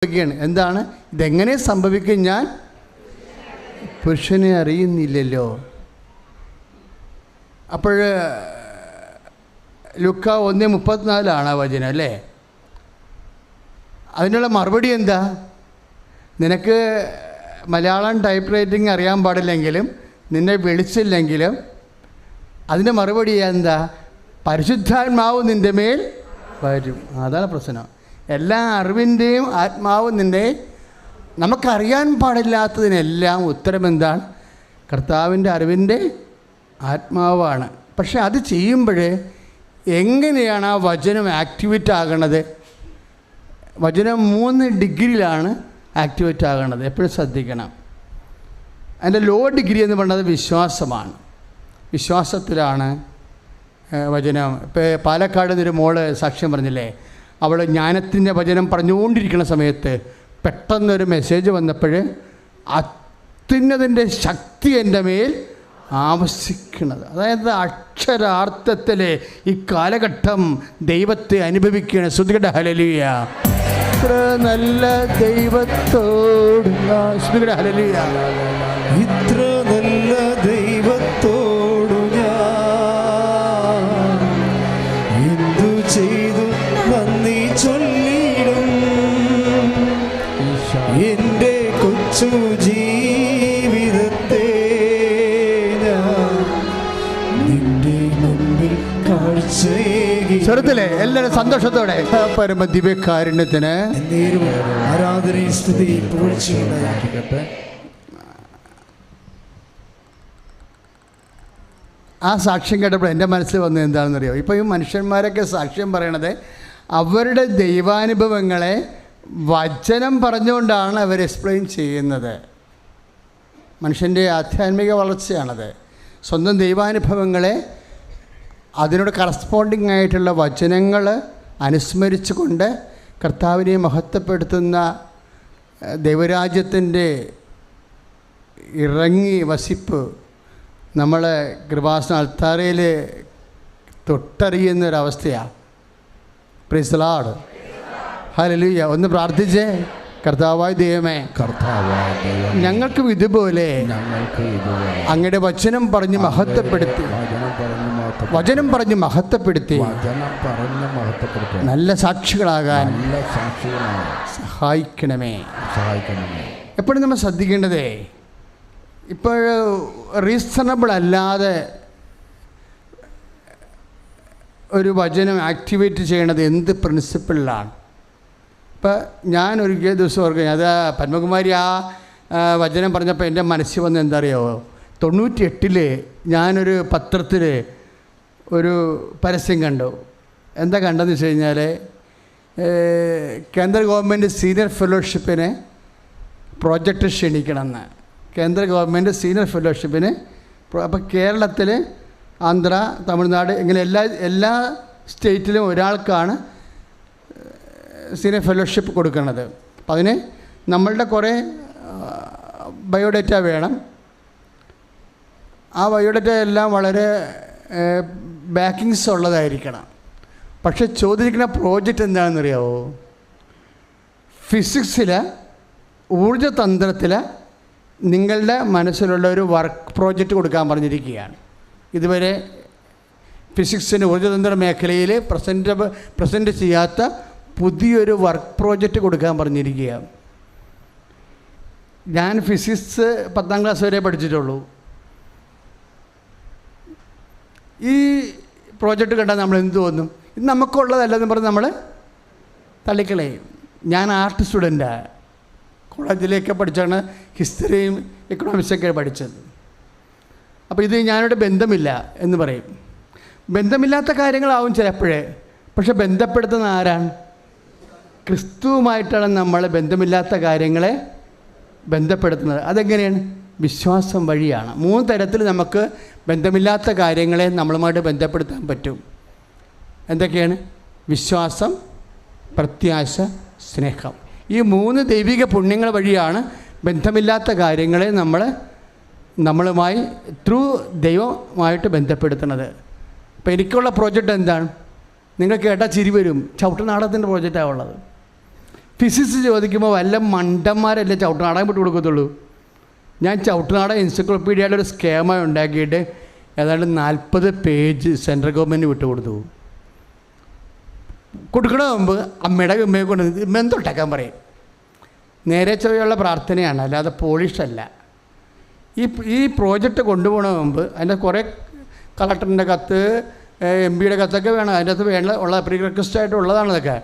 ചോദിക്കുകയാണ്, എന്താണ് ഇതെങ്ങനെ സംഭവിക്കും, ഞാൻ പുരുഷനെ അറിയുന്നില്ലല്ലോ. അപ്പോൾ ലുക്ക 1:34 വചനം അല്ലേ? അതിനുള്ള മറുപടി എന്താ? നിനക്ക് മലയാളം ടൈപ്പ് റൈറ്റിംഗ് അറിയാൻ പാടില്ലെങ്കിലും നിന്നെ വിളിച്ചില്ലെങ്കിലും അതിൻ്റെ മറുപടി എന്താ? പരിശുദ്ധാത്മാവ് നിൻ്റെ മേൽ വരും. അതാണ് പ്രശ്നം. എല്ലാ അറിവിൻ്റെയും ആത്മാവ് നിന്നെ, നമുക്കറിയാൻ പാടില്ലാത്തതിനെല്ലാം ഉത്തരം എന്താണ്? കർത്താവിൻ്റെ അറിവിൻ്റെ ആത്മാവാണ്. പക്ഷെ അത് ചെയ്യുമ്പോൾ എങ്ങനെയാണ് ആ വചനം ആക്ടിവേറ്റ് ആകണത്? വചനം 3 ഡിഗ്രിയിലാണ് ആക്ടിവേറ്റ് ആകണത്. എപ്പോഴും ശ്രദ്ധിക്കണം. അതിൻ്റെ ലോ ഡിഗ്രി എന്ന് പറയുന്നത് വിശ്വാസമാണ്. വിശ്വാസത്തിലാണ് വചനം. ഇപ്പോൾ പാലക്കാട് നിന്നൊരു മോള് സാക്ഷ്യം പറഞ്ഞില്ലേ, അവൾ ജ്ഞാനത്തിൻ്റെ വചനം പറഞ്ഞുകൊണ്ടിരിക്കുന്ന സമയത്ത് പെട്ടെന്നൊരു മെസ്സേജ് വന്നപ്പോൾ അത്യുന്നതിൻ്റെ ശക്തി എൻ്റെ മേൽ ആവസിക്കുന്നത്. അതായത് അക്ഷരാർത്ഥത്തിൽ ഈ കാലഘട്ടം ദൈവത്തെ അനുഭവിക്കുകയാണ്. ശ്രുതികട ഹല്ലേലൂയ. ഇത്ര നല്ല ദൈവത്തോട് ശ്രുതികട ഹല്ലേലൂയ. ഇത്ര നല്ല ദൈവത്തോടു ഞാൻ എന്തു ചെയ്തു നന്ദി ചൊല്ലിടും. എൻ്റെ കൊച്ചു ജീവിതത്തെ നിന്റെ മുമ്പിൽ കാഴ്ചയേകി. ചെറുത്തിലെ എല്ലാവരും സന്തോഷത്തോടെ പരമ ദിവ്യകാരുണ്യത്തിന് ആരാധനയും സ്തുതിയും പുകഴ്ചയുണ്ടായിരിക്കട്ടെ. ആ സാക്ഷ്യം കേട്ടപ്പോൾ എൻ്റെ മനസ്സിൽ വന്നത് എന്താണെന്നറിയോ? ഇപ്പോൾ ഈ മനുഷ്യന്മാരൊക്കെ സാക്ഷ്യം പറയണത് അവരുടെ ദൈവാനുഭവങ്ങളെ വചനം പറഞ്ഞുകൊണ്ടാണ് അവർ എക്സ്പ്ലെയിൻ ചെയ്യുന്നത്. മനുഷ്യൻ്റെ ആധ്യാത്മിക വളർച്ചയാണത്. സ്വന്തം ദൈവാനുഭവങ്ങളെ അതിനോട് കറസ്പോണ്ടിങ് ആയിട്ടുള്ള വചനങ്ങൾ അനുസ്മരിച്ചു കൊണ്ട് കർത്താവിനെ മഹത്വപ്പെടുത്തുന്ന ദൈവരാജ്യത്തിൻ്റെ ഇറങ്ങി വസിപ്പ് നമ്മൾ കൃപാസന അൾത്താരയിൽ തൊട്ടറിയുന്നൊരവസ്ഥയാണ്. Praise the Lord. ഹല്ലേലൂയ. ഒന്ന് പ്രാർത്ഥിച്ചേ. കർത്താവായ ദൈവമേ, ഞങ്ങൾക്കും ഇതുപോലെ അങ്ങയുടെ വചനം പറഞ്ഞ് മഹത്വപ്പെടുത്തി നല്ല സാക്ഷികളാകാൻ സഹായിക്കണമേ. എപ്പോഴും നമ്മൾ ശ്രദ്ധിക്കേണ്ടതേ, ഇപ്പോൾ റീസണബിൾ അല്ലാതെ ഒരു വചനം ആക്ടിവേറ്റ് ചെയ്യണത് എന്ത് പ്രിൻസിപ്പിളിലാണ്? ഇപ്പം ഞാനൊരു ദിവസം ഓർക്കുക, അത് പത്മകുമാരി ആ വചനം പറഞ്ഞപ്പോൾ എൻ്റെ മനസ്സിൽ വന്ന് എന്താ അറിയാമോ? 98 ഞാനൊരു പത്രത്തിൽ ഒരു പരസ്യം കണ്ടു. എന്താ കണ്ടതെന്ന് വെച്ച് കഴിഞ്ഞാൽ, കേന്ദ്ര ഗവൺമെൻറ് സീനിയർ ഫെലോഷിപ്പിന് പ്രോജക്റ്റ് ക്ഷണിക്കണമെന്ന്. കേന്ദ്ര ഗവൺമെൻറ് സീനിയർ ഫെലോഷിപ്പിന്. അപ്പോൾ കേരളത്തിൽ, ആന്ധ്ര, തമിഴ്നാട്, ഇങ്ങനെ എല്ലാ സ്റ്റേറ്റിലും ഒരാൾക്കാണ് സീനിയർ ഫെലോഷിപ്പ് കൊടുക്കുന്നത്. അപ്പം അതിന് നമ്മളുടെ കുറേ ബയോഡേറ്റ വേണം. ആ ബയോഡേറ്റ എല്ലാം വളരെ ബാക്കിങ്സ് ഉള്ളതായിരിക്കണം. പക്ഷെ ചോദിക്കുന്ന പ്രോജക്റ്റ് എന്താണെന്നറിയാമോ? ഫിസിക്സിൽ, ഊർജ്ജതന്ത്രത്തിൽ നിങ്ങളുടെ മനസ്സിലുള്ള ഒരു വർക്ക് പ്രോജക്റ്റ് കൊടുക്കാൻ പറഞ്ഞിരിക്കുകയാണ്. ഇതുവരെ ഫിസിക്സിൻ്റെ ഊർജ്ജതന്ത്ര മേഖലയിൽ പ്രസൻറ്റ് ചെയ്യാത്ത പുതിയൊരു വർക്ക് പ്രോജക്റ്റ് കൊടുക്കാൻ പറഞ്ഞിരിക്കുകയാണ്. ഞാൻ ഫിസിക്സ് 10ാം ക്ലാസ് വരെ പഠിച്ചിട്ടുള്ളൂ. ഈ പ്രോജക്റ്റ് കണ്ടാൽ നമ്മൾ എന്ത് തോന്നും? ഇത് നമുക്കുള്ളതല്ലെന്ന് പറഞ്ഞ് നമ്മൾ തള്ളിക്കളയും. ഞാൻ ആർട്ട് സ്റ്റുഡൻറ്റാണ്. കോളേജിലേക്ക് പഠിച്ചാണ് ഹിസ്റ്ററിയും എക്കണോമിക്സൊക്കെ പഠിച്ചത്. അപ്പോൾ ഇത് ഞാനോട് ബന്ധമില്ല എന്ന് പറയും. ബന്ധമില്ലാത്ത കാര്യങ്ങളാവും ചിലപ്പോഴേ, പക്ഷെ ബന്ധപ്പെടുത്തുന്ന ആരാണ്? ക്രിസ്തുവുമായിട്ടാണ് നമ്മൾ ബന്ധമില്ലാത്ത കാര്യങ്ങളെ ബന്ധപ്പെടുത്തുന്നത്. അതെങ്ങനെയാണ്? വിശ്വാസം വഴിയാണ്. 3 തരത്തിൽ നമുക്ക് ബന്ധമില്ലാത്ത കാര്യങ്ങളെ നമ്മളുമായിട്ട് ബന്ധപ്പെടുത്താൻ പറ്റും. എന്തൊക്കെയാണ്? വിശ്വാസം, പ്രത്യാശ, സ്നേഹം. ഈ 3 ദൈവിക പുണ്യങ്ങൾ വഴിയാണ് ബന്ധമില്ലാത്ത കാര്യങ്ങളെ നമ്മളുമായി ദൈവമായിട്ട് ബന്ധപ്പെടുത്തുന്നത്. അപ്പോൾ എനിക്കുള്ള പ്രോജക്റ്റ് എന്താണ്? നിങ്ങൾ കേട്ടാൽ ചിരി വരും. ചവിട്ടുനാടകത്തിൻ്റെ പ്രോജക്റ്റാണ് ഉള്ളത്. ഫിസിക്സ് ചോദിക്കുമ്പോൾ വല്ല മണ്ടന്മാരല്ലേ ചവിട്ടുനാടകം വിട്ട് കൊടുക്കത്തുള്ളൂ. ഞാൻ ചവിട്ടുനാടകം എൻസൈക്ലോപ്പീഡിയയുടെ ഒരു സ്കേമ ഉണ്ടാക്കിയിട്ട് ഏതാണ്ട് 40 പേജ് സെൻട്രൽ ഗവൺമെൻറ് വിട്ടുകൊടുത്തു. കൊടുക്കണ മുമ്പ് അമ്മയുടെ ഉമ്മയെ കൊണ്ട് മെന്തൊട്ടാക്കാൻ പറയും. നേരെ ചൊവ്വയുള്ള പ്രാർത്ഥനയാണ്, അല്ലാതെ പോളിഷല്ല. ഈ പ്രോജക്റ്റ് കൊണ്ടുപോകണ മുമ്പ് അതിൻ്റെ കുറേ കളക്ടറിൻ്റെ കത്ത്, MP യുടെ കത്തൊക്കെ വേണം. അതിൻ്റെ അകത്ത് വേണ്ട ഉള്ള പ്രീ റിക്വസ്റ്റായിട്ടുള്ളതാണ് ഇതൊക്കെ.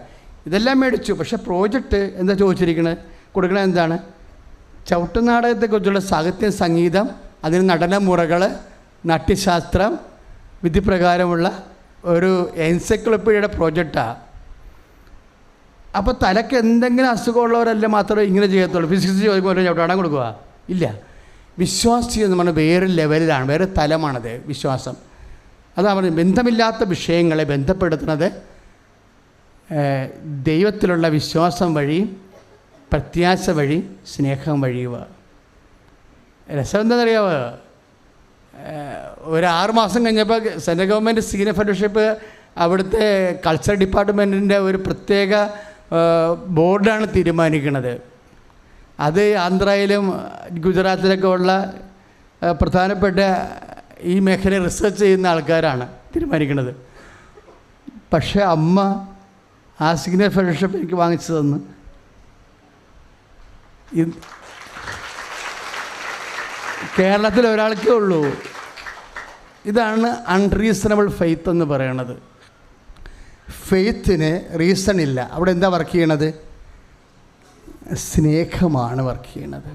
ഇതെല്ലാം മേടിച്ചു. പക്ഷേ പ്രോജക്റ്റ് എന്താ ചോദിച്ചിരിക്കുന്നത്, കൊടുക്കണത് എന്താണ്? ചവിട്ടുനാടകത്തെക്കുറിച്ചുള്ള സാഹിത്യം, സംഗീതം, അതിന് നടനമുറകൾ, നാട്യശാസ്ത്രം, വിധിപ്രകാരമുള്ള ഒരു എൻസൈക്ലോപ്പീഡിയയുടെ പ്രോജക്റ്റാണ്. അപ്പോൾ തലയ്ക്ക് എന്തെങ്കിലും അസുഖമുള്ളവരല്ല മാത്രമേ ഇങ്ങനെ ചെയ്യത്തുള്ളൂ. ഫിസിക്സ് ചോദിക്കുമ്പോൾ ചവിട്ടാടാൻ കൊടുക്കുക ഇല്ല. വിശ്വാസി എന്ന് പറഞ്ഞാൽ വേറെ ലെവലിലാണ്, വേറെ തലമാണത് വിശ്വാസം. അതാണ് പറഞ്ഞത്, ബന്ധമില്ലാത്ത വിഷയങ്ങളെ ബന്ധപ്പെടുത്തുന്നത് ദൈവത്തിലുള്ള വിശ്വാസം വഴി, പ്രത്യാശ വഴി, സ്നേഹം വഴിയുക. രസം എന്താണെന്നറിയാമോ? ഒരു 6 മാസം കഴിഞ്ഞപ്പോൾ സെൻട്രൽ ഗവൺമെൻറ് സീനിയർ ഫെലോഷിപ്പ് അവിടുത്തെ കൾച്ചർ ഡിപ്പാർട്ട്മെൻറ്റിൻ്റെ ഒരു പ്രത്യേക ബോർഡാണ് തീരുമാനിക്കുന്നത്. അത് ആന്ധ്രയിലും ഗുജറാത്തിലൊക്കെ ഉള്ള പ്രധാനപ്പെട്ട ഈ മേഖലയിൽ റിസർച്ച് ചെയ്യുന്ന ആൾക്കാരാണ് തീരുമാനിക്കുന്നത്. പക്ഷേ അമ്മ ആ സീനിയർ ഫെലോഷിപ്പ് എനിക്ക് വാങ്ങിച്ചു തന്നു. കേരളത്തിൽ ഒരാൾക്കേ ഉള്ളൂ. ഇതാണ് അൺറീസണബിൾ ഫെയ്ത്ത് എന്ന് പറയണത്. ഫെയ്ത്തിന് റീസൺ ഇല്ല. അവിടെ എന്താ വർക്ക് ചെയ്യണത്? സ്നേഹമാണ് വർക്ക് ചെയ്യണത്.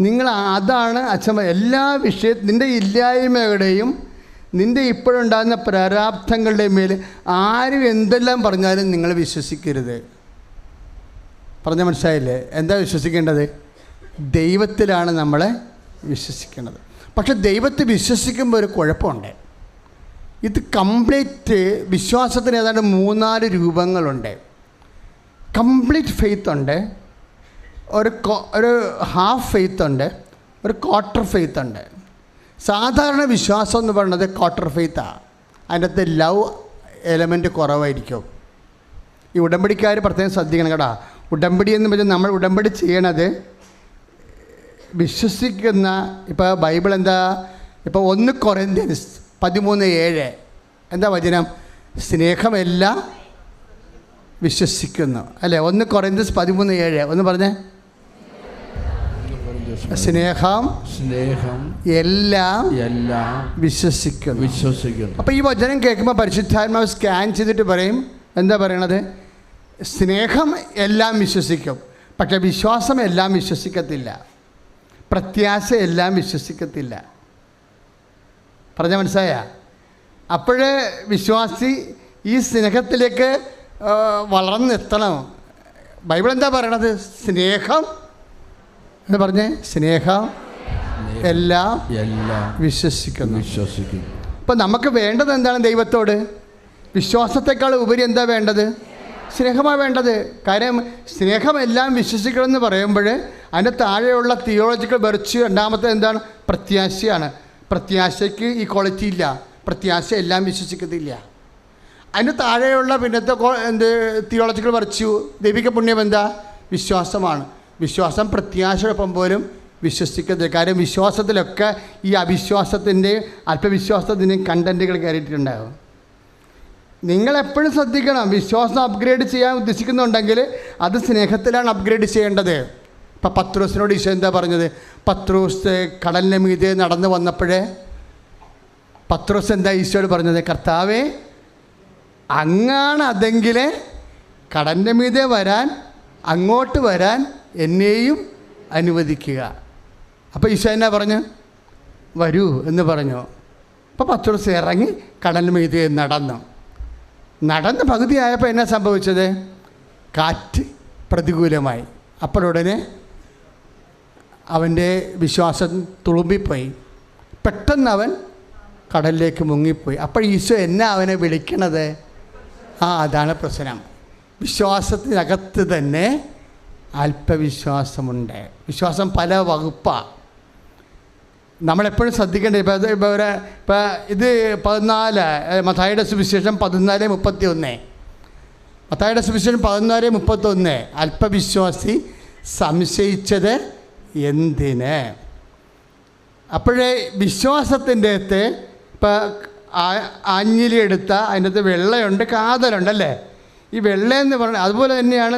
നിങ്ങൾ അതാണ് അച്ഛമ്മ എല്ലാ നിൻ്റെ ഇല്ലായ്മയുടെയും നിൻ്റെ ഇപ്പോഴുണ്ടാകുന്ന പ്രാരാബ്ധങ്ങളുടെയും മേൽ ആരും എന്തെല്ലാം പറഞ്ഞാലും നിങ്ങൾ വിശ്വസിക്കരുത്. പറഞ്ഞ മനസ്സിലായില്ലേ? എന്താ വിശ്വസിക്കേണ്ടത്? ദൈവത്തിലാണ് നമ്മളെ വിശ്വസിക്കേണ്ടത്. പക്ഷെ ദൈവത്തെ വിശ്വസിക്കുമ്പോൾ ഒരു കുഴപ്പമുണ്ട്. ഇത് കംപ്ലീറ്റ് വിശ്വാസത്തിന് ഏതാണ്ട് 3-4 രൂപങ്ങളുണ്ട്. കംപ്ലീറ്റ് ഫെയ്ത്ത് ഉണ്ട്, ഒരു ഹാഫ് ഫെയ്ത്ത് ഉണ്ട്, ഒരു ക്വാർട്ടർ ഫെയ്ത്ത് ഉണ്ട്. സാധാരണ വിശ്വാസം എന്ന് പറയുന്നത് ക്വാർട്ടർ ഫെയ്ത്താണ്. അതിൻ്റെ അകത്ത് ലവ് എലമെൻറ്റ് കുറവായിരിക്കും. ഈ ഉടമ്പടിക്കാർ പ്രത്യേകം ശ്രദ്ധിക്കണം കേട്ടോ. ഉടമ്പടി എന്ന് പറഞ്ഞാൽ നമ്മൾ ഉടമ്പടി ചെയ്യണത് വിശ്വസിക്കുന്ന, ഇപ്പോൾ ബൈബിൾ എന്താ, ഇപ്പോൾ 1 കൊറിന്ത്യൻസ് 13:7 എന്താ വചനം? സ്നേഹമെല്ലാം വിശ്വസിക്കുന്നു, അല്ലേ? 1 കൊറിന്ത്യൻസ് 13:7 ഒന്ന് പറഞ്ഞേ. സ്നേഹം എല്ലാം വിശ്വസിക്കുന്നു. അപ്പോൾ ഈ വചനം കേൾക്കുമ്പോൾ പരിശുദ്ധാത്മാവ് സ്കാൻ ചെയ്തിട്ട് പറയും, എന്താ പറയണത്? സ്നേഹം എല്ലാം വിശ്വസിക്കും, പക്ഷേ വിശ്വാസം എല്ലാം വിശ്വസിക്കത്തില്ല, പ്രത്യാശ എല്ലാം വിശ്വസിക്കത്തില്ല. പറഞ്ഞ മനസ്സിലായ? അപ്പോഴേ വിശ്വാസി ഈ സ്നേഹത്തിലേക്ക് വളർന്നെത്തണം. ബൈബിൾ എന്താ പറയണത്? സ്നേഹം എന്ന് പറഞ്ഞേ, സ്നേഹം എല്ലാം വിശ്വസിക്കുന്നു. അപ്പം നമുക്ക് വേണ്ടത് എന്താണ്? ദൈവത്തോട് വിശ്വാസത്തെക്കാൾ ഉപരി എന്താ വേണ്ടത്? സ്നേഹമാണ് വേണ്ടത്. കാര്യം സ്നേഹമെല്ലാം വിശ്വസിക്കണമെന്ന് പറയുമ്പോൾ അതിൻ്റെ താഴെയുള്ള തിയോളജിക്കൽ വെർച്യൂ രണ്ടാമത്തെ എന്താണ്? പ്രത്യാശയാണ്. പ്രത്യാശയ്ക്ക് ഈ ക്വാളിറ്റി ഇല്ല. പ്രത്യാശ എല്ലാം വിശ്വസിക്കത്തില്ല. അതിൻ്റെ താഴെയുള്ള പിന്നത്തെ തിയോളജിക്കൽ വെർച്യൂ, ദൈവിക പുണ്യം എന്താ? വിശ്വാസമാണ്. വിശ്വാസം പ്രത്യാശയോടൊപ്പം പോലും വിശ്വസിക്കത്തില്ല. കാര്യം വിശ്വാസത്തിലൊക്കെ ഈ അവിശ്വാസത്തിൻ്റെയും അല്പവിശ്വാസത്തിൻ്റെയും കണ്ടൻറ്റുകൾ കയറിയിട്ടുണ്ടാകും. നിങ്ങളെപ്പോഴും ശ്രദ്ധിക്കണം. വിശ്വാസം അപ്ഗ്രേഡ് ചെയ്യാൻ ഉദ്ദേശിക്കുന്നുണ്ടെങ്കിൽ അത് സ്നേഹത്തിലാണ് അപ്ഗ്രേഡ് ചെയ്യേണ്ടത്. ഇപ്പം പത്രോസിനോട് ഈശോ എന്താ പറഞ്ഞത്? പത്രോസ് കടലിന് മീതെ നടന്നു വന്നപ്പോഴേ പത്രോസ് എന്താ ഈശോയോട് പറഞ്ഞത്? കർത്താവേ, അങ്ങാണ് അതെങ്കിൽ കടലിൻ്റെ മീതെ വരാൻ, അങ്ങോട്ട് വരാൻ എന്നെയും അനുവദിക്കുക. അപ്പോൾ ഈശോ എന്നാ പറഞ്ഞു? വരൂ എന്ന് പറഞ്ഞു. അപ്പോൾ പത്രോസ് ഇറങ്ങി കടലിന് മീതെ നടന്ന് പകുതിയായപ്പോൾ എന്നാ സംഭവിച്ചത്? കാറ്റ് പ്രതികൂലമായി. അപ്പോഴുടനെ അവൻ്റെ വിശ്വാസം തുളുമ്പിപ്പോയി. പെട്ടെന്ന് അവൻ കടലിലേക്ക് മുങ്ങിപ്പോയി. അപ്പോൾ ഈശോ എന്നാ അവനെ വിളിക്കണത്? അതാണ് പ്രശ്നം. വിശ്വാസത്തിനകത്ത് തന്നെ അല്പവിശ്വാസമുണ്ട്. വിശ്വാസം പല വകുപ്പാണ്. നമ്മളെപ്പോഴും ശ്രദ്ധിക്കേണ്ടത്. ഇപ്പോൾ ഇത് 14 മത്തായിയുടെ സുവിശേഷം 14:31 മത്തായിയുടെ സുവിശേഷം 11:31 അല്പവിശ്വാസി സംശയിച്ചത് എന്തിന്? അപ്പോഴേ വിശ്വാസത്തിൻ്റെ അകത്ത് ഇപ്പം ആഞ്ഞിലി എടുത്ത അതിൻ്റെ അകത്ത് വെള്ളയുണ്ട്, കാതലുണ്ടല്ലേ. ഈ വെള്ളയെന്ന് പറഞ്ഞാൽ അതുപോലെ തന്നെയാണ്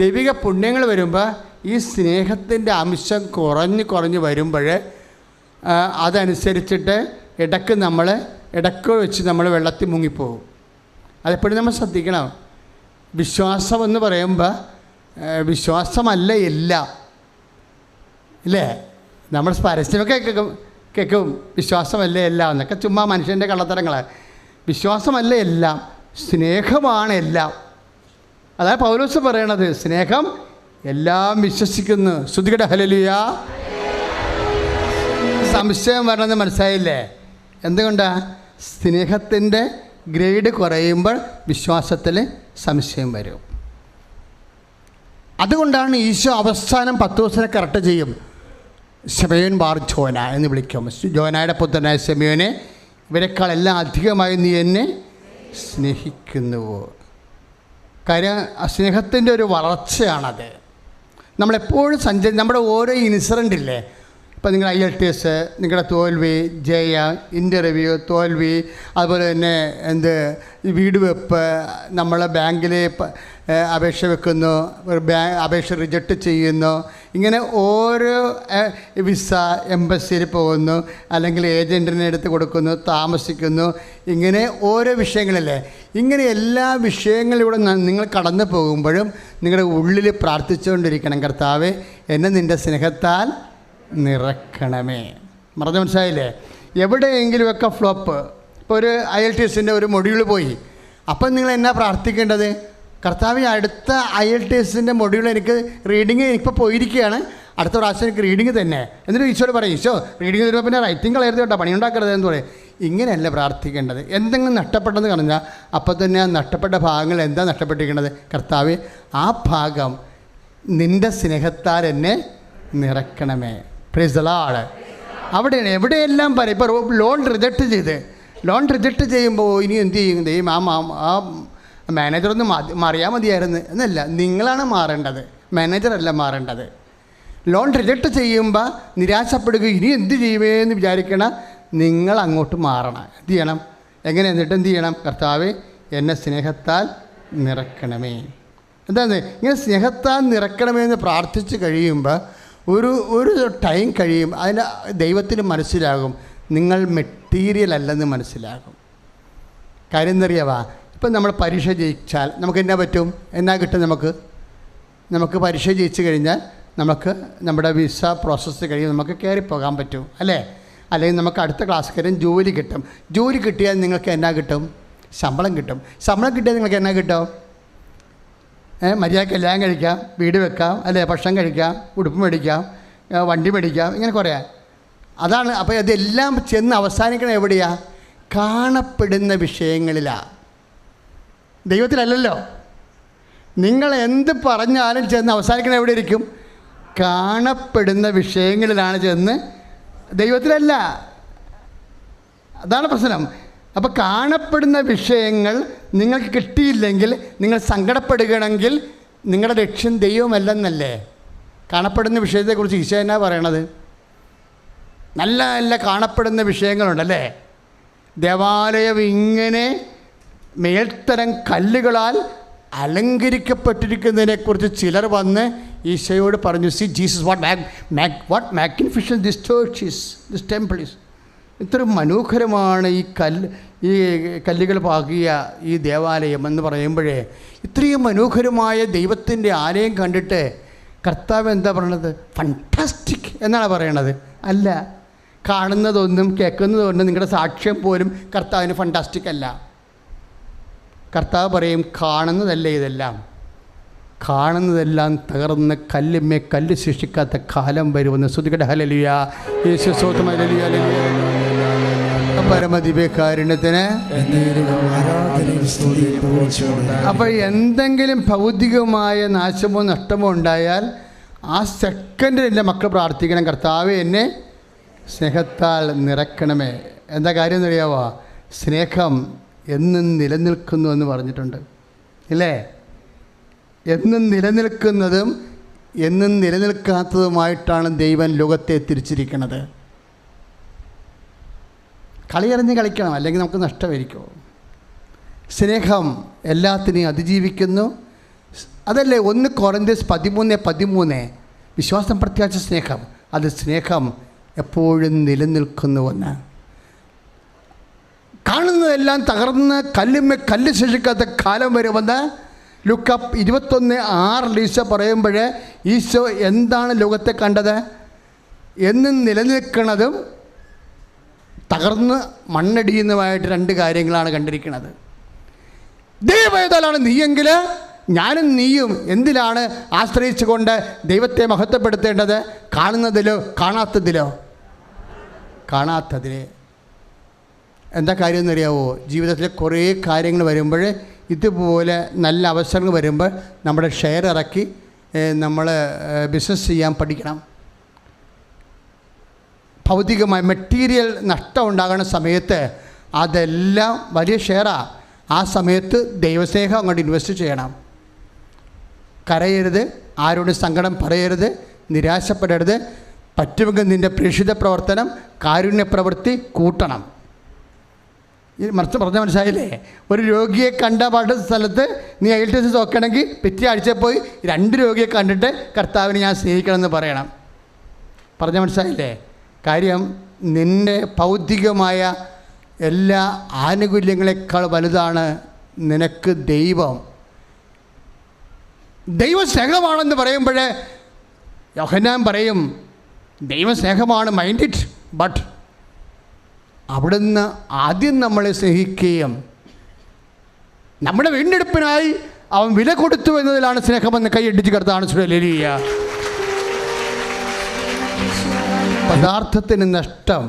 ദൈവിക പുണ്യങ്ങൾ വരുമ്പോൾ ഈ സ്നേഹത്തിൻ്റെ അംശം കുറഞ്ഞ് വരുമ്പോൾ അതനുസരിച്ചിട്ട് ഇടയ്ക്ക് വെച്ച് നമ്മൾ വെള്ളത്തിൽ മുങ്ങിപ്പോകും. അതെപ്പോഴും നമ്മൾ ശ്രദ്ധിക്കണം. വിശ്വാസം എന്ന് പറയുമ്പോൾ വിശ്വാസമല്ല എല്ലാം, ഇല്ലേ? നമ്മൾ പരസ്യമൊക്കെ കേൾക്കും വിശ്വാസമല്ല എല്ലാം എന്നൊക്കെ, ചുമ്മാ മനുഷ്യൻ്റെ കള്ളത്തരങ്ങൾ. വിശ്വാസമല്ല എല്ലാം, സ്നേഹമാണ് എല്ലാം. അതാണ് പൗലോസ് പറയണത്, സ്നേഹം എല്ലാം വിശ്വസിക്കുന്നു. ശ്രുതികട ഹല്ലേലൂയ. സംശയം വരണമെന്ന് മനസ്സിലായില്ലേ? എന്തുകൊണ്ടാണ്? സ്നേഹത്തിൻ്റെ ഗ്രേഡ് കുറയുമ്പോൾ വിശ്വാസത്തിൽ സംശയം വരും. അതുകൊണ്ടാണ് ഈശോ അവസാനം പത്രോസിനെ കറക്റ്റ് ചെയ്യും. ശമയോൻ ബാർ ജോന എന്ന് വിളിക്കും. ജോനായുടെ പുത്രനായ ശമയോനെ, ഇവരെക്കാളെല്ലാം അധികമായി നീ എന്നെ സ്നേഹിക്കുന്നുവോ? കാര്യം സ്നേഹത്തിൻ്റെ ഒരു വളർച്ചയാണത്. നമ്മളെപ്പോഴും നമ്മുടെ ഓരോ ഇൻസിഡൻ്റ് ഇല്ലേ, ഇപ്പം നിങ്ങൾ IELTS, നിങ്ങളുടെ തോൽവി, ജയ, ഇൻ്റർവ്യൂ, തോൽവി, അതുപോലെ തന്നെ വീട് വെപ്പ്, നമ്മൾ ബാങ്കിൽ അപേക്ഷ വെക്കുന്നു, അപേക്ഷ റിജക്റ്റ് ചെയ്യുന്നു, ഇങ്ങനെ ഓരോ വിസ എംബസിയിൽ പോകുന്നു, അല്ലെങ്കിൽ ഏജൻറ്റിനെ എടുത്ത് കൊടുക്കുന്നു, താമസിക്കുന്നു, ഇങ്ങനെ ഓരോ വിഷയങ്ങളല്ലേ. ഇങ്ങനെ എല്ലാ വിഷയങ്ങളിലൂടെ നിങ്ങൾ കടന്നു പോകുമ്പോഴും നിങ്ങളുടെ ഉള്ളിൽ പ്രാർത്ഥിച്ചുകൊണ്ടിരിക്കണം, കർത്താവേ എന്നെ നിൻ്റെ സ്നേഹത്താൽ നിറക്കണമേ. മനസ്സിലായില്ലേ? എവിടെയെങ്കിലുമൊക്കെ ഫ്ലോപ്പ്, ഇപ്പോൾ ഒരു IELTSൻ്റെ ഒരു മൊഡ്യൂൾ പോയി, അപ്പം നിങ്ങൾ എന്നാ പ്രാർത്ഥിക്കേണ്ടത്? കർത്താവ് അടുത്ത IELTSൻ്റെ മൊഡ്യൂൾ റീഡിങ് എനിക്കിപ്പോൾ പോയിരിക്കുകയാണ്, അടുത്ത പ്രാവശ്യം എനിക്ക് റീഡിങ് തന്നെ. എന്നിട്ട് ഈശോട് പറയും, ഈശോ റീഡിങ് തരുമ്പോൾ പിന്നെ റൈറ്റിംഗ് കളയരുത് കേട്ടോ, പണിയുണ്ടാക്കരുത് എന്ന് പറയും. ഇങ്ങനെയല്ല പ്രാർത്ഥിക്കേണ്ടത്. എന്തെങ്കിലും നഷ്ടപ്പെട്ടെന്ന് പറഞ്ഞാൽ അപ്പോൾ തന്നെ ആ നഷ്ടപ്പെട്ട ഭാഗങ്ങൾ എന്താ നഷ്ടപ്പെട്ടിരിക്കുന്നത്? കർത്താവ് ആ ഭാഗം നിൻ്റെ സ്നേഹത്താൽ എന്നെ നിറക്കണമേ. Price the Lord. അവിടെയാണ് എവിടെയെല്ലാം പറയും. ഇപ്പോൾ ലോൺ റിജക്റ്റ് ചെയ്യുമ്പോൾ ഇനി എന്ത് ചെയ്യും? ദൈവം ആ മാനേജറൊന്ന് മാറിയാൽ മതിയായിരുന്നു എന്നല്ല, നിങ്ങളാണ് മാറേണ്ടത്, മാനേജറല്ല മാറേണ്ടത്. ലോൺ റിജക്റ്റ് ചെയ്യുമ്പോൾ നിരാശപ്പെടുക, ഇനി എന്ത് ചെയ്യുമേന്ന് വിചാരിക്കണം, നിങ്ങൾ അങ്ങോട്ട് മാറണം. എന്ത് ചെയ്യണം? എങ്ങനെ? എന്നിട്ട് എന്ത് ചെയ്യണം? കർത്താവേ എന്നെ സ്നേഹത്താൽ നിറക്കണമേ. എന്താണ്? ഇങ്ങനെ സ്നേഹത്താൽ നിറക്കണമേ എന്ന് പ്രാർത്ഥിച്ച് കഴിയുമ്പോൾ ഒരു ടൈം കഴിയും, അതിന് ദൈവത്തിന് മനസ്സിലാകും നിങ്ങൾ മെറ്റീരിയൽ അല്ലെന്ന് മനസ്സിലാകും. കാര്യം എന്തറിയാവാ? ഇപ്പം നമ്മൾ പരീക്ഷ ജയിച്ചാൽ നമുക്ക് എന്നാ പറ്റും? എന്നാ കിട്ടും? നമുക്ക് പരീക്ഷ ജയിച്ചു കഴിഞ്ഞാൽ നമുക്ക് നമ്മുടെ വിസ പ്രോസസ്സ് കഴിയും, നമുക്ക് കയറിപ്പോകാൻ പറ്റും, അല്ലേ? അല്ലെങ്കിൽ നമുക്ക് അടുത്ത ക്ലാസ് കാര്യം ജോലി കിട്ടും. ജോലി കിട്ടിയാൽ നിങ്ങൾക്ക് എന്നാ കിട്ടും? ശമ്പളം കിട്ടും. ശമ്പളം കിട്ടിയാൽ നിങ്ങൾക്ക് എന്നാ കിട്ടും? മര്യാദയ്ക്ക് എല്ലാം കഴിക്കാം, വീട് വെക്കാം, അല്ലേ? ഭക്ഷണം കഴിക്കാം, ഉടുപ്പ് മേടിക്കാം, വണ്ടി മേടിക്കാം, ഇങ്ങനെ കുറേ. അതാണ്. അപ്പോൾ അതെല്ലാം ചെന്ന് അവസാനിക്കണം എവിടെയാണ്? കാണപ്പെടുന്ന വിഷയങ്ങളിലാണ്, ദൈവത്തിലല്ലല്ലോ. നിങ്ങൾ എന്ത് പറഞ്ഞാലും ചെന്ന് അവസാനിക്കണം എവിടെ ഇരിക്കും? കാണപ്പെടുന്ന വിഷയങ്ങളിലാണ് ചെന്ന്, ദൈവത്തിലല്ല. അതാണ് പ്രശ്നം. അപ്പോൾ കാണപ്പെടുന്ന വിഷയങ്ങൾ നിങ്ങൾക്ക് കിട്ടിയില്ലെങ്കിൽ നിങ്ങൾ സങ്കടപ്പെടുകയാണെങ്കിൽ നിങ്ങളുടെ ലക്ഷ്യം ദൈവമല്ലെന്നല്ലേ? കാണപ്പെടുന്ന വിഷയത്തെക്കുറിച്ച് ഈശോ എന്നാ പറയണത്? നല്ല നല്ല കാണപ്പെടുന്ന വിഷയങ്ങളുണ്ടല്ലേ. ദേവാലയം ഇങ്ങനെ മേൽത്തരം കല്ലുകളാൽ അലങ്കരിക്കപ്പെട്ടിരിക്കുന്നതിനെക്കുറിച്ച് ചിലർ വന്ന് ഈശോയോട് പറഞ്ഞു, C Jesus what magnificent this church is, this temple is. ഇത്ര മനോഹരമാണ് ഈ കല്ലുകൾ പാകിയ ഈ ദേവാലയം എന്ന് പറയുമ്പോഴേ, ഇത്രയും മനോഹരമായ ദൈവത്തിൻ്റെ ആലയം കണ്ടിട്ട് കർത്താവ് എന്താ പറയണത്? ഫണ്ടാസ്റ്റിക് എന്നാണ് പറയണത്. അല്ല, കാണുന്നതൊന്നും കേൾക്കുന്നതൊന്നും നിങ്ങളുടെ സാക്ഷ്യം പോലും കർത്താവിന് ഫണ്ടാസ്റ്റിക് അല്ല. കർത്താവ് പറയും, കാണുന്നതല്ലേ ഇതെല്ലാം, കാണുന്നതെല്ലാം തകർന്ന് കല്ലുമേ കല്ല് സൃഷ്ടിക്കാത്ത കാലം വരുമെന്ന്. ശ്രുതികട ഹല്ലേലൂയ. യേശു സ്തോത്രം. Hallelujah, hallelujah. പരമദിവ്യകാരുണ്യത്തിന്. അപ്പോൾ എന്തെങ്കിലും ഭൗതികമായ നാശമോ നഷ്ടമോ ഉണ്ടായാൽ ആ സെക്കൻഡിൽ എൻ്റെ മക്കൾ പ്രാർത്ഥിക്കണം, കർത്താവേ എന്നെ സ്നേഹത്താൽ നിറക്കണമേ. എന്താ കാര്യം എന്നറിയാവോ? സ്നേഹം എന്നും നിലനിൽക്കുന്നു എന്ന് പറഞ്ഞിട്ടുണ്ട്. ഇല്ലേ? എന്നും നിലനിൽക്കുന്നതും എന്നും നിലനിൽക്കാത്തതുമായിട്ടാണ് ദൈവം ലോകത്തെ തിരിച്ചിരിക്കുന്നത്. കളിയറിഞ്ഞ് കളിക്കണം, അല്ലെങ്കിൽ നമുക്ക് നഷ്ടമായിരിക്കും. സ്നേഹം എല്ലാത്തിനെയും അതിജീവിക്കുന്നു. അതല്ലേ 1 കൊറിന്ത്യസ് 13:13 വിശ്വാസം, പ്രത്യാശ, സ്നേഹം. അത് സ്നേഹം എപ്പോഴും നിലനിൽക്കുന്നുവെന്ന്. കാണുന്നതെല്ലാം തകർന്ന് കല്ല് ശേഷിക്കാത്ത കാലം വരുമെന്ന് ലൂക്കാ 21:6 ഈശോ പറയുമ്പോൾ ഈശോ എന്താണ് ലോകത്തെ കണ്ടത്? എന്നും നിലനിൽക്കുന്നതും തകർന്ന് മണ്ണടിയുന്നതുമായിട്ട് 2 കാര്യങ്ങളാണ് കണ്ടിരിക്കുന്നത്. ദൈവവേദനാണ് നീയെങ്കിൽ ഞാനും നീയും എന്തിലാണ് ആശ്രയിച്ചുകൊണ്ട് ദൈവത്തെ മഹത്വപ്പെടുത്തേണ്ടത്? കാണുന്നതിലോ കാണാത്തതിലോ? കാണാത്തതിൽ. എന്താ കാര്യം എന്നറിയാവോ? ജീവിതത്തിൽ കുറേ കാര്യങ്ങൾ വരുമ്പോൾ, ഇതുപോലെ നല്ല അവസരങ്ങൾ വരുമ്പോൾ നമ്മുടെ ഷെയർ ഇറക്കി നമ്മൾ ബിസിനസ് ചെയ്യാൻ പഠിക്കണം. ഭൗതികമായ മെറ്റീരിയൽ നഷ്ടം ഉണ്ടാകുന്ന സമയത്ത് അതെല്ലാം വലിയ ഷെയറാണ്. ആ സമയത്ത് ദൈവസ്നേഹം അങ്ങോട്ട് ഇൻവെസ്റ്റ് ചെയ്യണം. കരയരുത്, ആരോടും സങ്കടം പറയരുത്, നിരാശപ്പെടരുത്. പറ്റുമെങ്കിൽ നിൻ്റെ പ്രേക്ഷിത പ്രവർത്തനം, കാരുണ്യ പ്രവൃത്തി കൂട്ടണം. ഈ മറിച്ച് പറഞ്ഞാൽ മനസ്സിലായില്ലേ? ഒരു രോഗിയെ കണ്ട പാട്ട് സ്ഥലത്ത് നീ IELTS നോക്കണമെങ്കിൽ പിറ്റേ ആഴ്ച പോയി 2 രോഗിയെ കണ്ടിട്ട് കർത്താവിനെ ഞാൻ സ്നേഹിക്കണമെന്ന് പറയണം. പറഞ്ഞാൽ മനസ്സിലായില്ലേ? കാര്യം നിൻ്റെ ഭൗതികമായ എല്ലാ ആനുകൂല്യങ്ങളെക്കാൾ വലുതാണ് നിനക്ക് ദൈവം. ദൈവം സ്നേഹമാണെന്ന് പറയുമ്പോൾ യോഹന്നാൻ പറയും, ദൈവം സ്നേഹമാണ്, മൈൻഡ് ഇറ്റ്. ബട്ട് അവിടുന്ന് ആദ്യം നമ്മളെ സ്നേഹിക്കുകയും നമ്മുടെ വീണ്ടെടുപ്പിനായി അവൻ വില കൊടുത്തു എന്നതിലാണ് സ്നേഹമെന്ന് കൈയടിച്ച് കർത്താണ്. ഹല്ലേലൂയ. പദാർത്ഥത്തിന് നഷ്ടം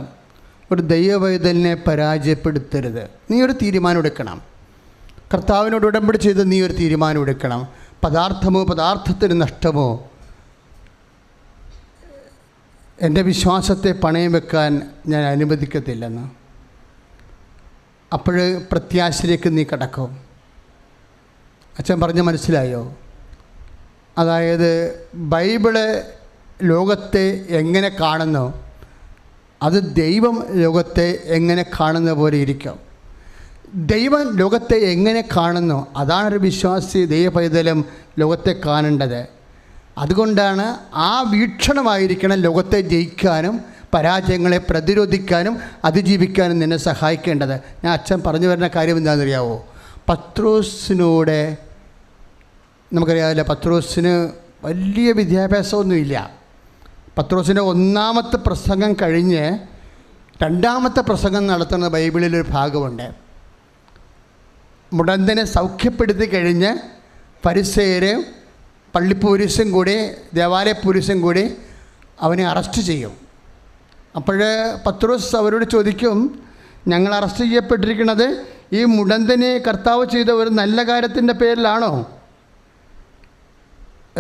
ഒരു ദൈവവേദനെ പരാജയപ്പെടുത്തരുത്. നീ ഒരു തീരുമാനം എടുക്കണം. കർത്താവിനോട് ഉടമ്പടി ചെയ്ത് നീ ഒരു തീരുമാനം എടുക്കണം. പദാർത്ഥമോ പദാർത്ഥത്തിന് നഷ്ടമോ എൻ്റെ വിശ്വാസത്തെ പണയം വെക്കാൻ ഞാൻ അനുവദിക്കത്തില്ലെന്ന്. അപ്പോൾ പ്രത്യാശയിലേക്ക് നീ കടക്കും. അച്ഛൻ പറഞ്ഞ് മനസ്സിലായോ? അതായത് ബൈബിള് ലോകത്തെ എങ്ങനെ കാണുന്നു, അത് ദൈവം ലോകത്തെ എങ്ങനെ കാണുന്ന പോലെ ഇരിക്കും. ദൈവം ലോകത്തെ എങ്ങനെ കാണുന്നു, അതാണൊരു വിശ്വാസി ദൈവപൈതലും ലോകത്തെ കാണേണ്ടത്. അതുകൊണ്ടാണ് ആ വീക്ഷണമായിരിക്കണം ലോകത്തെ ജയിക്കാനും പരാജയങ്ങളെ പ്രതിരോധിക്കാനും അതിജീവിക്കാനും നിന്നെ സഹായിക്കേണ്ടത്. ഞാൻ അച്ഛൻ പറഞ്ഞു വരുന്ന കാര്യം എന്താണെന്നറിയാവോ? പത്രോസിനൂടെ നമുക്കറിയാമല്ലോ, പത്രോസിന് വലിയ വിദ്യാഭ്യാസമൊന്നുമില്ല. പത്രോസിൻ്റെ 1ാമത്തെ പ്രസംഗം കഴിഞ്ഞ് 2ാമത്തെ പ്രസംഗം നടത്തുന്ന ബൈബിളിലൊരു ഭാഗമുണ്ട്. മുടന്തനെ സൗഖ്യപ്പെടുത്തി കഴിഞ്ഞ് ഫരിസേയരും പള്ളിപ്പോലീസും കൂടി ദേവാലയ പോലീസും കൂടി അവനെ അറസ്റ്റ് ചെയ്യും. അപ്പോൾ പത്രോസ് അവരോട് ചോദിക്കും, ഞങ്ങൾ അറസ്റ്റ് ചെയ്യപ്പെട്ടിരിക്കുന്നത് ഈ മുടന്തനെ കർത്താവ് ചെയ്ത ഒരു നല്ല കാര്യത്തിൻ്റെ പേരിലാണോ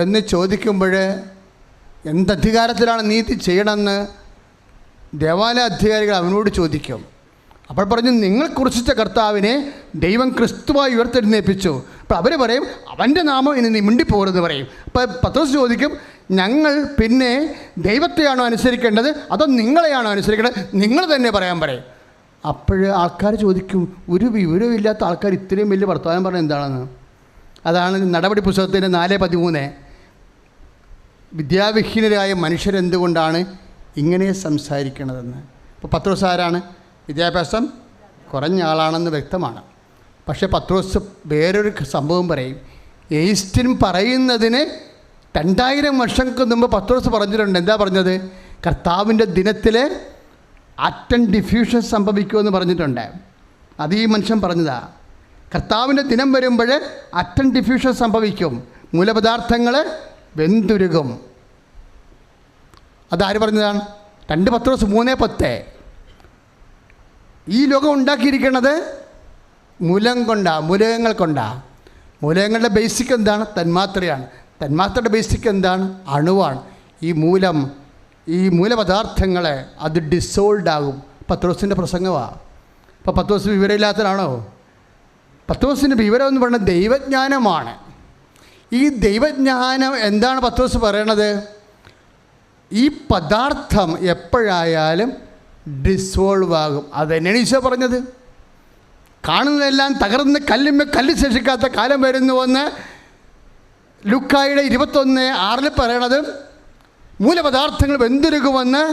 എന്ന് ചോദിക്കുമ്പോൾ, എന്തധികാരത്തിലാണ് നീ ഇത് ചെയ്യണമെന്ന് ദേവാലയ അധികാരികൾ അവനോട് ചോദിക്കും. അപ്പോൾ പറഞ്ഞു, നിങ്ങൾ കുറിച്ച കർത്താവിനെ ദൈവം ക്രിസ്തുവായി ഉയർത്തെഴുന്നേൽപ്പിച്ചു. അപ്പോൾ അവർ പറയും, അവൻ്റെ നാമം ഇനി നീ മിണ്ടിപ്പോകരുതെന്ന് പറയും. അപ്പോൾ പത്രോസ് ചോദിക്കും, ഞങ്ങൾ പിന്നെ ദൈവത്തെയാണോ അനുസരിക്കേണ്ടത് അതോ നിങ്ങളെയാണോ അനുസരിക്കേണ്ടത്? നിങ്ങൾ തന്നെ പറയാൻ പറയും. അപ്പോൾ ആൾക്കാർ ചോദിക്കും, ഒരു വിവരമില്ലാത്ത ആൾക്കാർ ഇത്രയും വലിയ വർത്തമാനം പറഞ്ഞത് എന്താണെന്ന്. അതാണ് നടപടി പുസ്തകത്തിൻ്റെ 4:13. വിദ്യാവിഹീനരായ മനുഷ്യരെന്തുകൊണ്ടാണ് ഇങ്ങനെ സംസാരിക്കണതെന്ന്. ഇപ്പോൾ പത്രോസ് ആരാണ്? വിദ്യാഭ്യാസം കുറഞ്ഞ ആളാണെന്ന് വ്യക്തമാണ്. പക്ഷേ പത്രോസ് വേറൊരു സംഭവം പറയും. എയ്ൻസ്റ്റീൻ പറയുന്നതിന് 2000 വർഷങ്ങൾക്ക് മുമ്പ് പത്രോസ് പറഞ്ഞിട്ടുണ്ട്. എന്താ പറഞ്ഞത്? കർത്താവിൻ്റെ ദിനത്തിൽ ആറ്റം ഡിഫ്യൂഷൻ സംഭവിക്കുമെന്ന് പറഞ്ഞിട്ടുണ്ട്. അത് ഈ മനുഷ്യൻ പറഞ്ഞതാണ്. കർത്താവിൻ്റെ ദിനം വരുമ്പോൾ ആറ്റം ഡിഫ്യൂഷൻ സംഭവിക്കും, മൂലപദാർത്ഥങ്ങൾ വെന്തുരുകും. അതാര് പറഞ്ഞതാണ്? 2 പത്രോസ് 3:10. ഈ ലോകം ഉണ്ടാക്കിയിരിക്കുന്നത് മൂലകങ്ങൾ കൊണ്ടാണ്. മൂലകങ്ങളുടെ ബേസിക് എന്താണ്? തന്മാത്രയാണ്. തന്മാത്രയുടെ ബേസിക് എന്താണ്? അണുവാണ്. ഈ മൂലപദാർത്ഥങ്ങളെ അത് ഡിസോൾവ് ആകും. പത്രോസിൻ്റെ പ്രസംഗമാണ്. അപ്പോൾ പത്രോസ് വിവരമില്ലാത്തതാണോ? പത്രോസിൻ്റെ വിവരം എന്ന് പറയുന്നത് ദൈവജ്ഞാനമാണ്. ഈ ദൈവജ്ഞാനം എന്താണ് പത്രോസ് പറയണത്? ഈ പദാർത്ഥം എപ്പോഴായാലും ഡിസോൾവ് ആകും. അതുതന്നെയാണ് ഈശോ പറഞ്ഞത്. കാണുന്നതെല്ലാം തകർന്ന് കല്ല് ശേഷിക്കാത്ത കാലം വരുന്നുവെന്ന് ലൂക്കായുടെ 21:6 പറയണത്. മൂലപദാർത്ഥങ്ങൾ വെന്തുരുകുമെന്ന്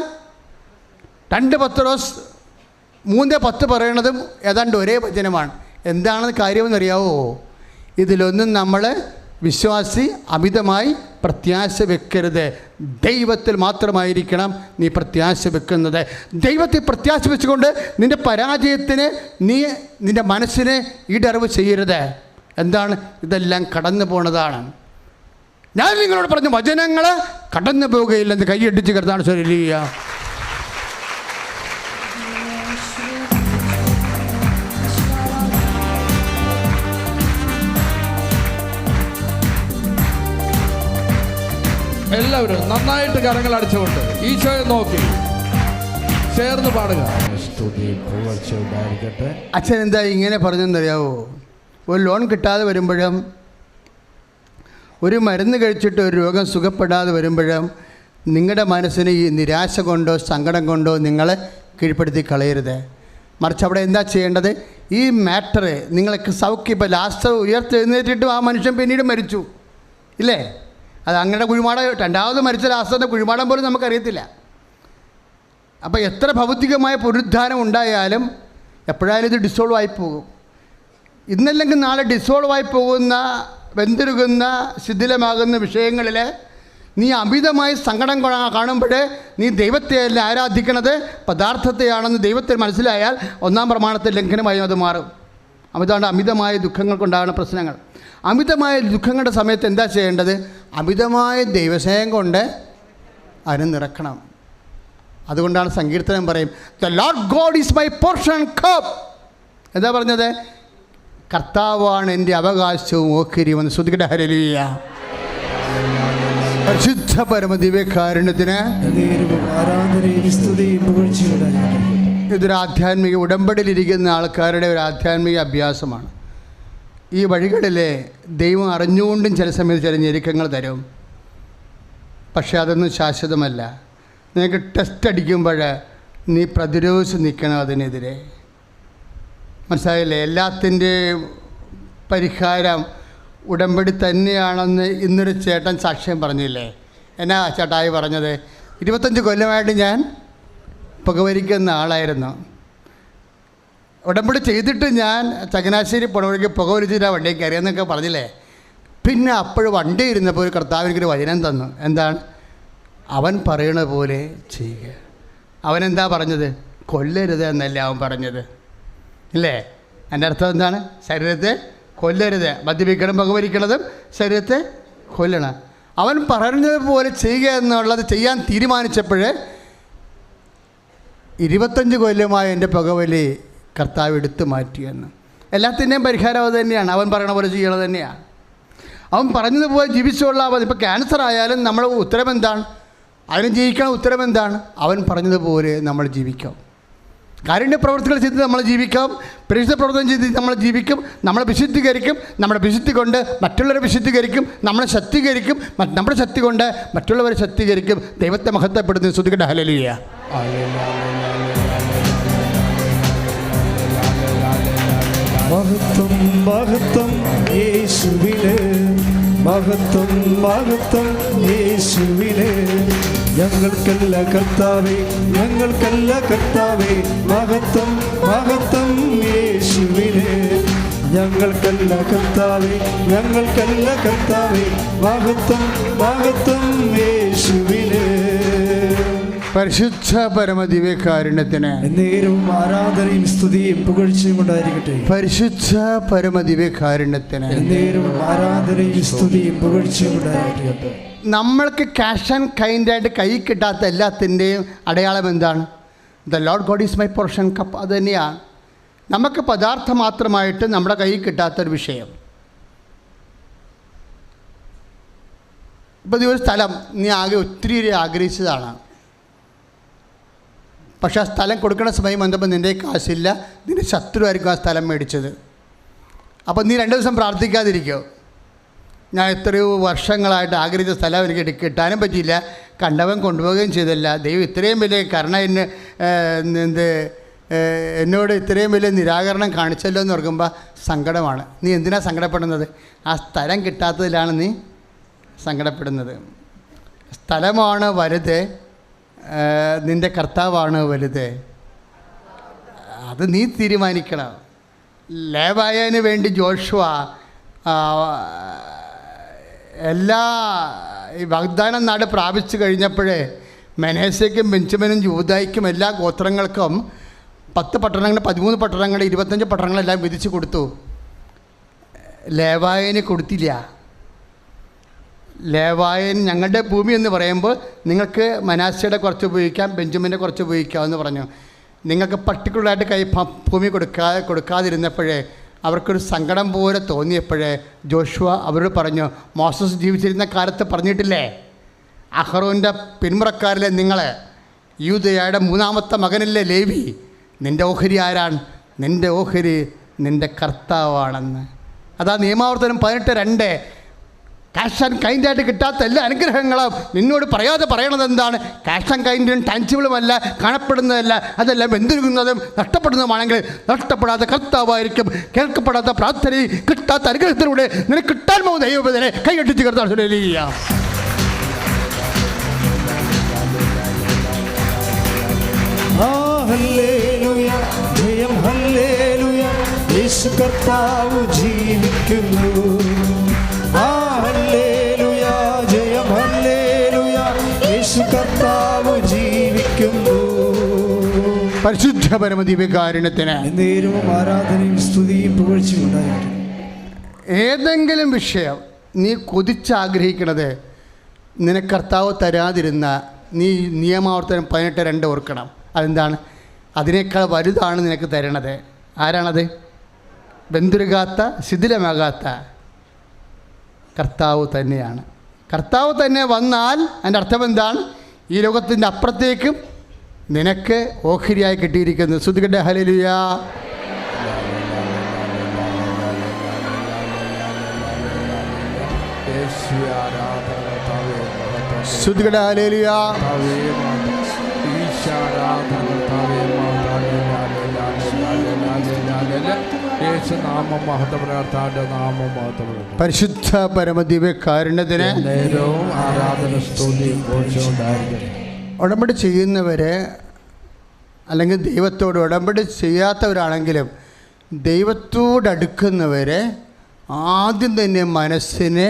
2 പത്രോസ് 3:10 പറയണതും ഏതാണ്ട് ഒരേ വചനമാണ്. എന്താണ് കാര്യമെന്നറിയാവോ? ഇതിലൊന്നും നമ്മൾ വിശ്വാസി അമിതമായി പ്രത്യാശ വെക്കരുത്. ദൈവത്തിൽ മാത്രമായിരിക്കണം നീ പ്രത്യാശ വെക്കുന്നത്. ദൈവത്തിൽ പ്രത്യാശ വെച്ചുകൊണ്ട് നിൻ്റെ പരാജയത്തിന് നിൻ്റെ മനസ്സിനെ ഈടറിവ് ചെയ്യരുത്. എന്താണ്? ഇതെല്ലാം കടന്നു പോണതാണ്. ഞാൻ നിങ്ങളോട് പറഞ്ഞ വചനങ്ങൾ കടന്നു പോവുകയില്ലെന്ന് കൈയടിച്ച് കരുതാണ് ശരീര. എല്ലാവരും നന്നായിട്ട് കരങ്ങൾ അടിച്ചുകൊണ്ട് ഈശോയെ നോക്കി ചേർന്ന് പാടുക. അച്ഛൻ എന്താ ഇങ്ങനെ പറഞ്ഞെന്നറിയാവോ? ഒരു ലോൺ കിട്ടാതെ വരുമ്പോഴും, ഒരു മരുന്ന് കഴിച്ചിട്ട് ഒരു രോഗം സുഖപ്പെടാതെ വരുമ്പോഴും നിങ്ങളുടെ മനസ്സിന് ഈ നിരാശ കൊണ്ടോ സങ്കടം കൊണ്ടോ നിങ്ങളെ കീഴ്പ്പെടുത്തി കളയരുത്. മറിച്ച് അവിടെ എന്താ ചെയ്യേണ്ടത്? ഈ മാറ്റർ നിങ്ങൾക്ക് സൗഖ്യം. ഇപ്പോൾ ലാസ്റ്റ് ഉയർത്തെഴുന്നേറ്റിട്ടും ആ മനുഷ്യൻ പിന്നീട് മരിച്ചു ഇല്ലേ? അത് അങ്ങനെ കുഴിമാടം, രണ്ടാമത് മരിച്ച ലാസ്റ്റത്തെ കുഴിമാടം പോലും നമുക്കറിയത്തില്ല. അപ്പോൾ എത്ര ഭൗതികമായ പുനരുദ്ധാനം ഉണ്ടായാലും എപ്പോഴായാലും ഇത് ഡിസോൾവ് ആയി പോകും. ഇന്നല്ലെങ്കിൽ നാളെ ഡിസോൾവ് ആയി പോകുന്ന, വെന്തുരുകുന്ന, ശിഥിലമാകുന്ന വിഷയങ്ങളിൽ നീ അമിതമായി സങ്കടം കാണുമ്പോൾ നീ ദൈവത്തെയല്ല ആരാധിക്കണത്, പദാർത്ഥത്തെയാണെന്ന് ദൈവത്തെ മനസ്സിലായാൽ 1-ാം പ്രമാണത്തെ ലംഘനമായി അത് മാറും. അമിതമായ ദുഃഖങ്ങൾ കൊണ്ടാണ് പ്രശ്നങ്ങൾ. അമിതമായ ദുഃഖങ്ങളുടെ സമയത്ത് എന്താ ചെയ്യേണ്ടത്? അമിതമായ ദൈവസ്നേഹം കൊണ്ട് അതിനെ നിറക്കണം. അതുകൊണ്ടാണ് സങ്കീർത്തനം പറയും, the Lord God is my portion cup. എന്താ പറഞ്ഞത്? കർത്താവാണ് എൻ്റെ അവകാശവും ഓഹരിയുമെന്ന്. ശ്രുതിക്കട്ടെ ഹല്ലേലൂയ. പരിശുദ്ധ പരമദിവ്യകാരുണ്യത്തിന് ഇതൊരു ആധ്യാത്മിക ഉടമ്പടിയിലിരിക്കുന്ന ആൾക്കാരുടെ ഒരു ആധ്യാത്മിക അഭ്യാസമാണ്. ഈ വഴികളിലെ ദൈവം അറിഞ്ഞുകൊണ്ടും ചില സമയത്ത് ചില ഞെരുക്കങ്ങൾ തരും. പക്ഷേ അതൊന്നും ശാശ്വതമല്ല. നിനക്ക് ടെസ്റ്റ് അടിക്കുമ്പോൾ നീ പ്രതിരോധിച്ച് നിൽക്കണം അതിനെതിരെ. മനസ്സിലായില്ലേ? എല്ലാത്തിൻ്റെയും പരിഹാരം ഉടമ്പടി തന്നെയാണെന്ന് ഇന്നൊരു ചേട്ടൻ സാക്ഷ്യം പറഞ്ഞില്ലേ? എന്നാ ചേട്ടായി പറഞ്ഞത്? 25 കൊല്ലമായിട്ട് ഞാൻ പുകവലിക്കുന്ന ആളായിരുന്നു. ഉടമ്പടി ചെയ്തിട്ട് ഞാൻ ചങ്ങനാശ്ശേരി പോണവഴിക്ക് പുകവലിച്ചിട്ടാണ് വണ്ടിയിൽ കയറിയെന്നൊക്കെ പറഞ്ഞില്ലേ? പിന്നെ അപ്പോഴും വണ്ടി ഇരുന്നപ്പോൾ ഒരു കർത്താവിനൊരു വചനം തന്നു. എന്താണ്? അവൻ പറയണ പോലെ ചെയ്യുക. അവനെന്താ പറഞ്ഞത്? കൊല്ലരുത് എന്നല്ല അവൻ പറഞ്ഞത്, ഇല്ലേ? എൻ്റെ അർത്ഥം എന്താണ്? ശരീരത്തെ കൊല്ലരുത്. മദ്യപിക്കണം, പുകവലിക്കണതും ശരീരത്തെ കൊല്ലണം. അവൻ പറയുന്നത് പോലെ ചെയ്യുക എന്നുള്ളത് ചെയ്യാൻ തീരുമാനിച്ചപ്പോൾ 25 കൊല്ലമായ എൻ്റെ പുകവലി കർത്താവ് എടുത്തു മാറ്റിയെന്ന്. എല്ലാത്തിൻ്റെയും പരിഹാരം അത് തന്നെയാണ്. അവൻ പറയണ പോലെ ചെയ്യണത് തന്നെയാണ്. അവൻ പറഞ്ഞതുപോലെ ജീവിച്ചുകൊള്ളാം. ഇപ്പോൾ ക്യാൻസർ ആയാലും നമ്മൾ ഉത്തരം എന്താണ്? അതിന് ജീവിക്കണ ഉത്തരം എന്താണ്? അവൻ പറഞ്ഞതുപോലെ നമ്മൾ ജീവിക്കാം. കാരുണ്യ പ്രവർത്തികൾ ചെയ്ത് നമ്മൾ ജീവിക്കാം. പരിശുദ്ധ പ്രവർത്തനം ചെയ്ത് നമ്മൾ ജീവിക്കും. നമ്മളെ വിശുദ്ധീകരിക്കും. നമ്മുടെ വിശുദ്ധി കൊണ്ട് മറ്റുള്ളവരെ വിശുദ്ധീകരിക്കും. നമ്മളെ ശക്തീകരിക്കും. നമ്മുടെ ശക്തി കൊണ്ട് മറ്റുള്ളവരെ ശക്തീകരിക്കും. ദൈവത്തെ മഹത്വപ്പെടുത്തുന്ന സ്തുതിക്കട്ടെ ഹല്ലേലൂയ. മഹത്വം മഹത്വം യേശുവിന്, മഹത്വം മഹത്വം യേശുവിന്. ഞങ്ങൾക്കല്ല കർത്താവേ, ഞങ്ങൾക്കല്ല കർത്താവേ, മഹത്വം മഹത്വം യേശുവിന്. ഞങ്ങൾക്കല്ല കർത്താവേ, ഞങ്ങൾക്കല്ല കർത്താവേ, മഹത്വം മഹത്വം യേശുവിന്. പരിശുദ്ധ പരമദിവ്യകാരുണ്യത്തിന് നേരവും ആരാധനയും സ്തുതിയും പുകഴ്ചയും ഉണ്ടായിരിക്കട്ടെ. പരിശുദ്ധ പരമദിവ്യകാരുണ്യത്തിന് നേരവും ആരാധനയും സ്തുതിയും പുകഴ്ചയും ഉണ്ടായിരിക്കട്ടെ. നമ്മൾക്ക് ക്യാഷ് ആൻഡ് കൈൻഡായിട്ട് കൈ കിട്ടാത്ത എല്ലാത്തിൻ്റെയും അടയാളം എന്താണ്? The Lord God is my portion cup. അത് തന്നെയാണ് നമുക്ക് പദാർത്ഥം മാത്രമായിട്ട് നമ്മുടെ കയ്യിൽ കിട്ടാത്തൊരു വിഷയം. ഇപ്പോൾ നീ ഒരു സ്ഥലം നീ ഒത്തിരി ആഗ്രഹിച്ചതാണ്. പക്ഷേ ആ സ്ഥലം കൊടുക്കുന്ന സമയം വന്നപ്പോൾ നിൻ്റെ കാശില്ല, നിൻ്റെ ശത്രുവായിരിക്കും ആ സ്ഥലം മേടിച്ചത്. അപ്പം നീ 2 ദിവസം പ്രാർത്ഥിക്കാതിരിക്കോ? ഞാൻ എത്രയോ വർഷങ്ങളായിട്ട് ആഗ്രഹിച്ച സ്ഥലം എനിക്ക് കിട്ടാനും പറ്റിയില്ല, കണ്ടവൻ കൊണ്ടുപോവുകയും ചെയ്തില്ല. ദൈവം ഇത്രയും വലിയ കരുണ എന്നോട് ഇത്രയും വലിയ നിരാകരണം കാണിച്ചല്ലോ എന്ന് ഓർക്കുമ്പോൾ സങ്കടമാണ്. നീ എന്തിനാണ് സങ്കടപ്പെടുന്നത്? ആ സ്ഥലം കിട്ടാത്തതിലാണ് നീ സങ്കടപ്പെടുന്നത്. സ്ഥലമാണ് വലുത്, നിൻ്റെ കർത്താവാണ് വലുത്. അത് നീ തീരുമാനിക്കണം. ലേവായന് വേണ്ടി ജോഷുവ എല്ലാ ഈ വാഗ്ദാനം നാട് പ്രാപിച്ചു കഴിഞ്ഞപ്പോഴേ മനേസയ്ക്കും ബെഞ്ചമിനും യൂദായ്ക്കും എല്ലാ ഗോത്രങ്ങൾക്കും 10 പട്ടണങ്ങൾ, 13 പട്ടണങ്ങൾ, 25 പട്ടണങ്ങളെല്ലാം വിധിച്ചു കൊടുത്തു. ലേവായന് കൊടുത്തില്ല. ലേവായൻ ഞങ്ങളുടെ ഭൂമി എന്ന് പറയുമ്പോൾ നിങ്ങൾക്ക് മനാസയുടെ കുറച്ച് ഉപയോഗിക്കാം, ബെഞ്ചമിൻ്റെ കുറച്ച് ഉപയോഗിക്കാമെന്ന് പറഞ്ഞു. നിങ്ങൾക്ക് പർട്ടിക്കുലറായിട്ട് ഭൂമി കൊടുക്കാതിരുന്നപ്പോഴേ അവർക്കൊരു സങ്കടം പോലെ തോന്നിയപ്പോഴേ ജോഷുവ അവരോട് പറഞ്ഞു, മോസസ് ജീവിച്ചിരുന്ന കാലത്ത് പറഞ്ഞിട്ടില്ലേ, അഹറോൻ്റെ പിന്മുറക്കാരിലെ നിങ്ങൾ, യൂദയുടെ 3ാമത്തെ മകനല്ലേ ലേവി, നിൻ്റെ ഓഹരി ആരാണ്? നിൻ്റെ ഓഹരി നിൻ്റെ കർത്താവാണെന്ന്. അതാ നിയമാവർത്തനം 18:2. ക്യാഷ് ആൻഡ് കൈൻഡായിട്ട് കിട്ടാത്ത എല്ലാ അനുഗ്രഹങ്ങളും നിന്നോട് പറയാതെ പറയണത് എന്താണ്? ക്യാഷ് ആൻഡ് കൈൻഡും ടാൻജിബിളുമല്ല, കാണപ്പെടുന്നതല്ല, അതെല്ലാം എന്തിരിക്കുന്നതും നഷ്ടപ്പെടുന്നതുമാണെങ്കിൽ നഷ്ടപ്പെടാത്ത കർത്താവായിരിക്കും. കേൾക്കപ്പെടാത്ത പ്രാർത്ഥനയും കിട്ടാത്ത അനുഗ്രഹത്തിലൂടെ നിനക്ക് കിട്ടാൻ പോകുന്ന ദൈവത്തിനെ കൈകെട്ടിച്ച് കർത്താവ്. ജയം ഹല്ലേലൂയ, യേശു കർത്താവ് ജീവിക്കുന്നു. ഹല്ലേലൂയ, ജയം ഹല്ലേലൂയ, യേശു കർത്താവ് ജീവിക്കുന്നു. പരിശുദ്ധ പരമദിവ്യകാരുണ്യത്തിന് നേരവും ആരാധനയും സ്തുതിയും പുകഴ്ചയും ഉണ്ടായിരിക്കും. ഏതെങ്കിലും വിഷയം നീ കൊതിച്ചാഗ്രഹിക്കണത് നിനക്ക് കർത്താവ് തരാതിരുന്ന നീ നിയമാവർത്തനം 18:2 ഓർക്കണം. അതെന്താണ്? അതിനേക്കാൾ വലുതാണ് നിനക്ക് തരണത്. ആരാണത്? ബന്ധുരുകാത്ത ശിഥിലമാകാത്ത കർത്താവ് തന്നെയാണ്. കർത്താവ് തന്നെ വന്നാൽ അതിൻ്റെ അർത്ഥം എന്താണ്? ഈ ലോകത്തിൻ്റെ അപ്പുറത്തേക്കും നിനക്ക് ഓഹരിയായി കിട്ടിയിരിക്കുന്നു. സ്തുതിക്കട്ടെ, ഹല്ലേലൂയ. സ്തുതിക്കട്ടെ, ഹല്ലേലൂയ. പരിശുദ്ധ പരമദിവ്യകാരുണ്യത്തിന് ഉടമ്പടി ചെയ്യുന്നവരെ അല്ലെങ്കിൽ ദൈവത്തോട് ഉടമ്പടി ചെയ്യാത്തവരാണെങ്കിലും ദൈവത്തോടടുക്കുന്നവരെ ആദ്യം തന്നെ മനസ്സിനെ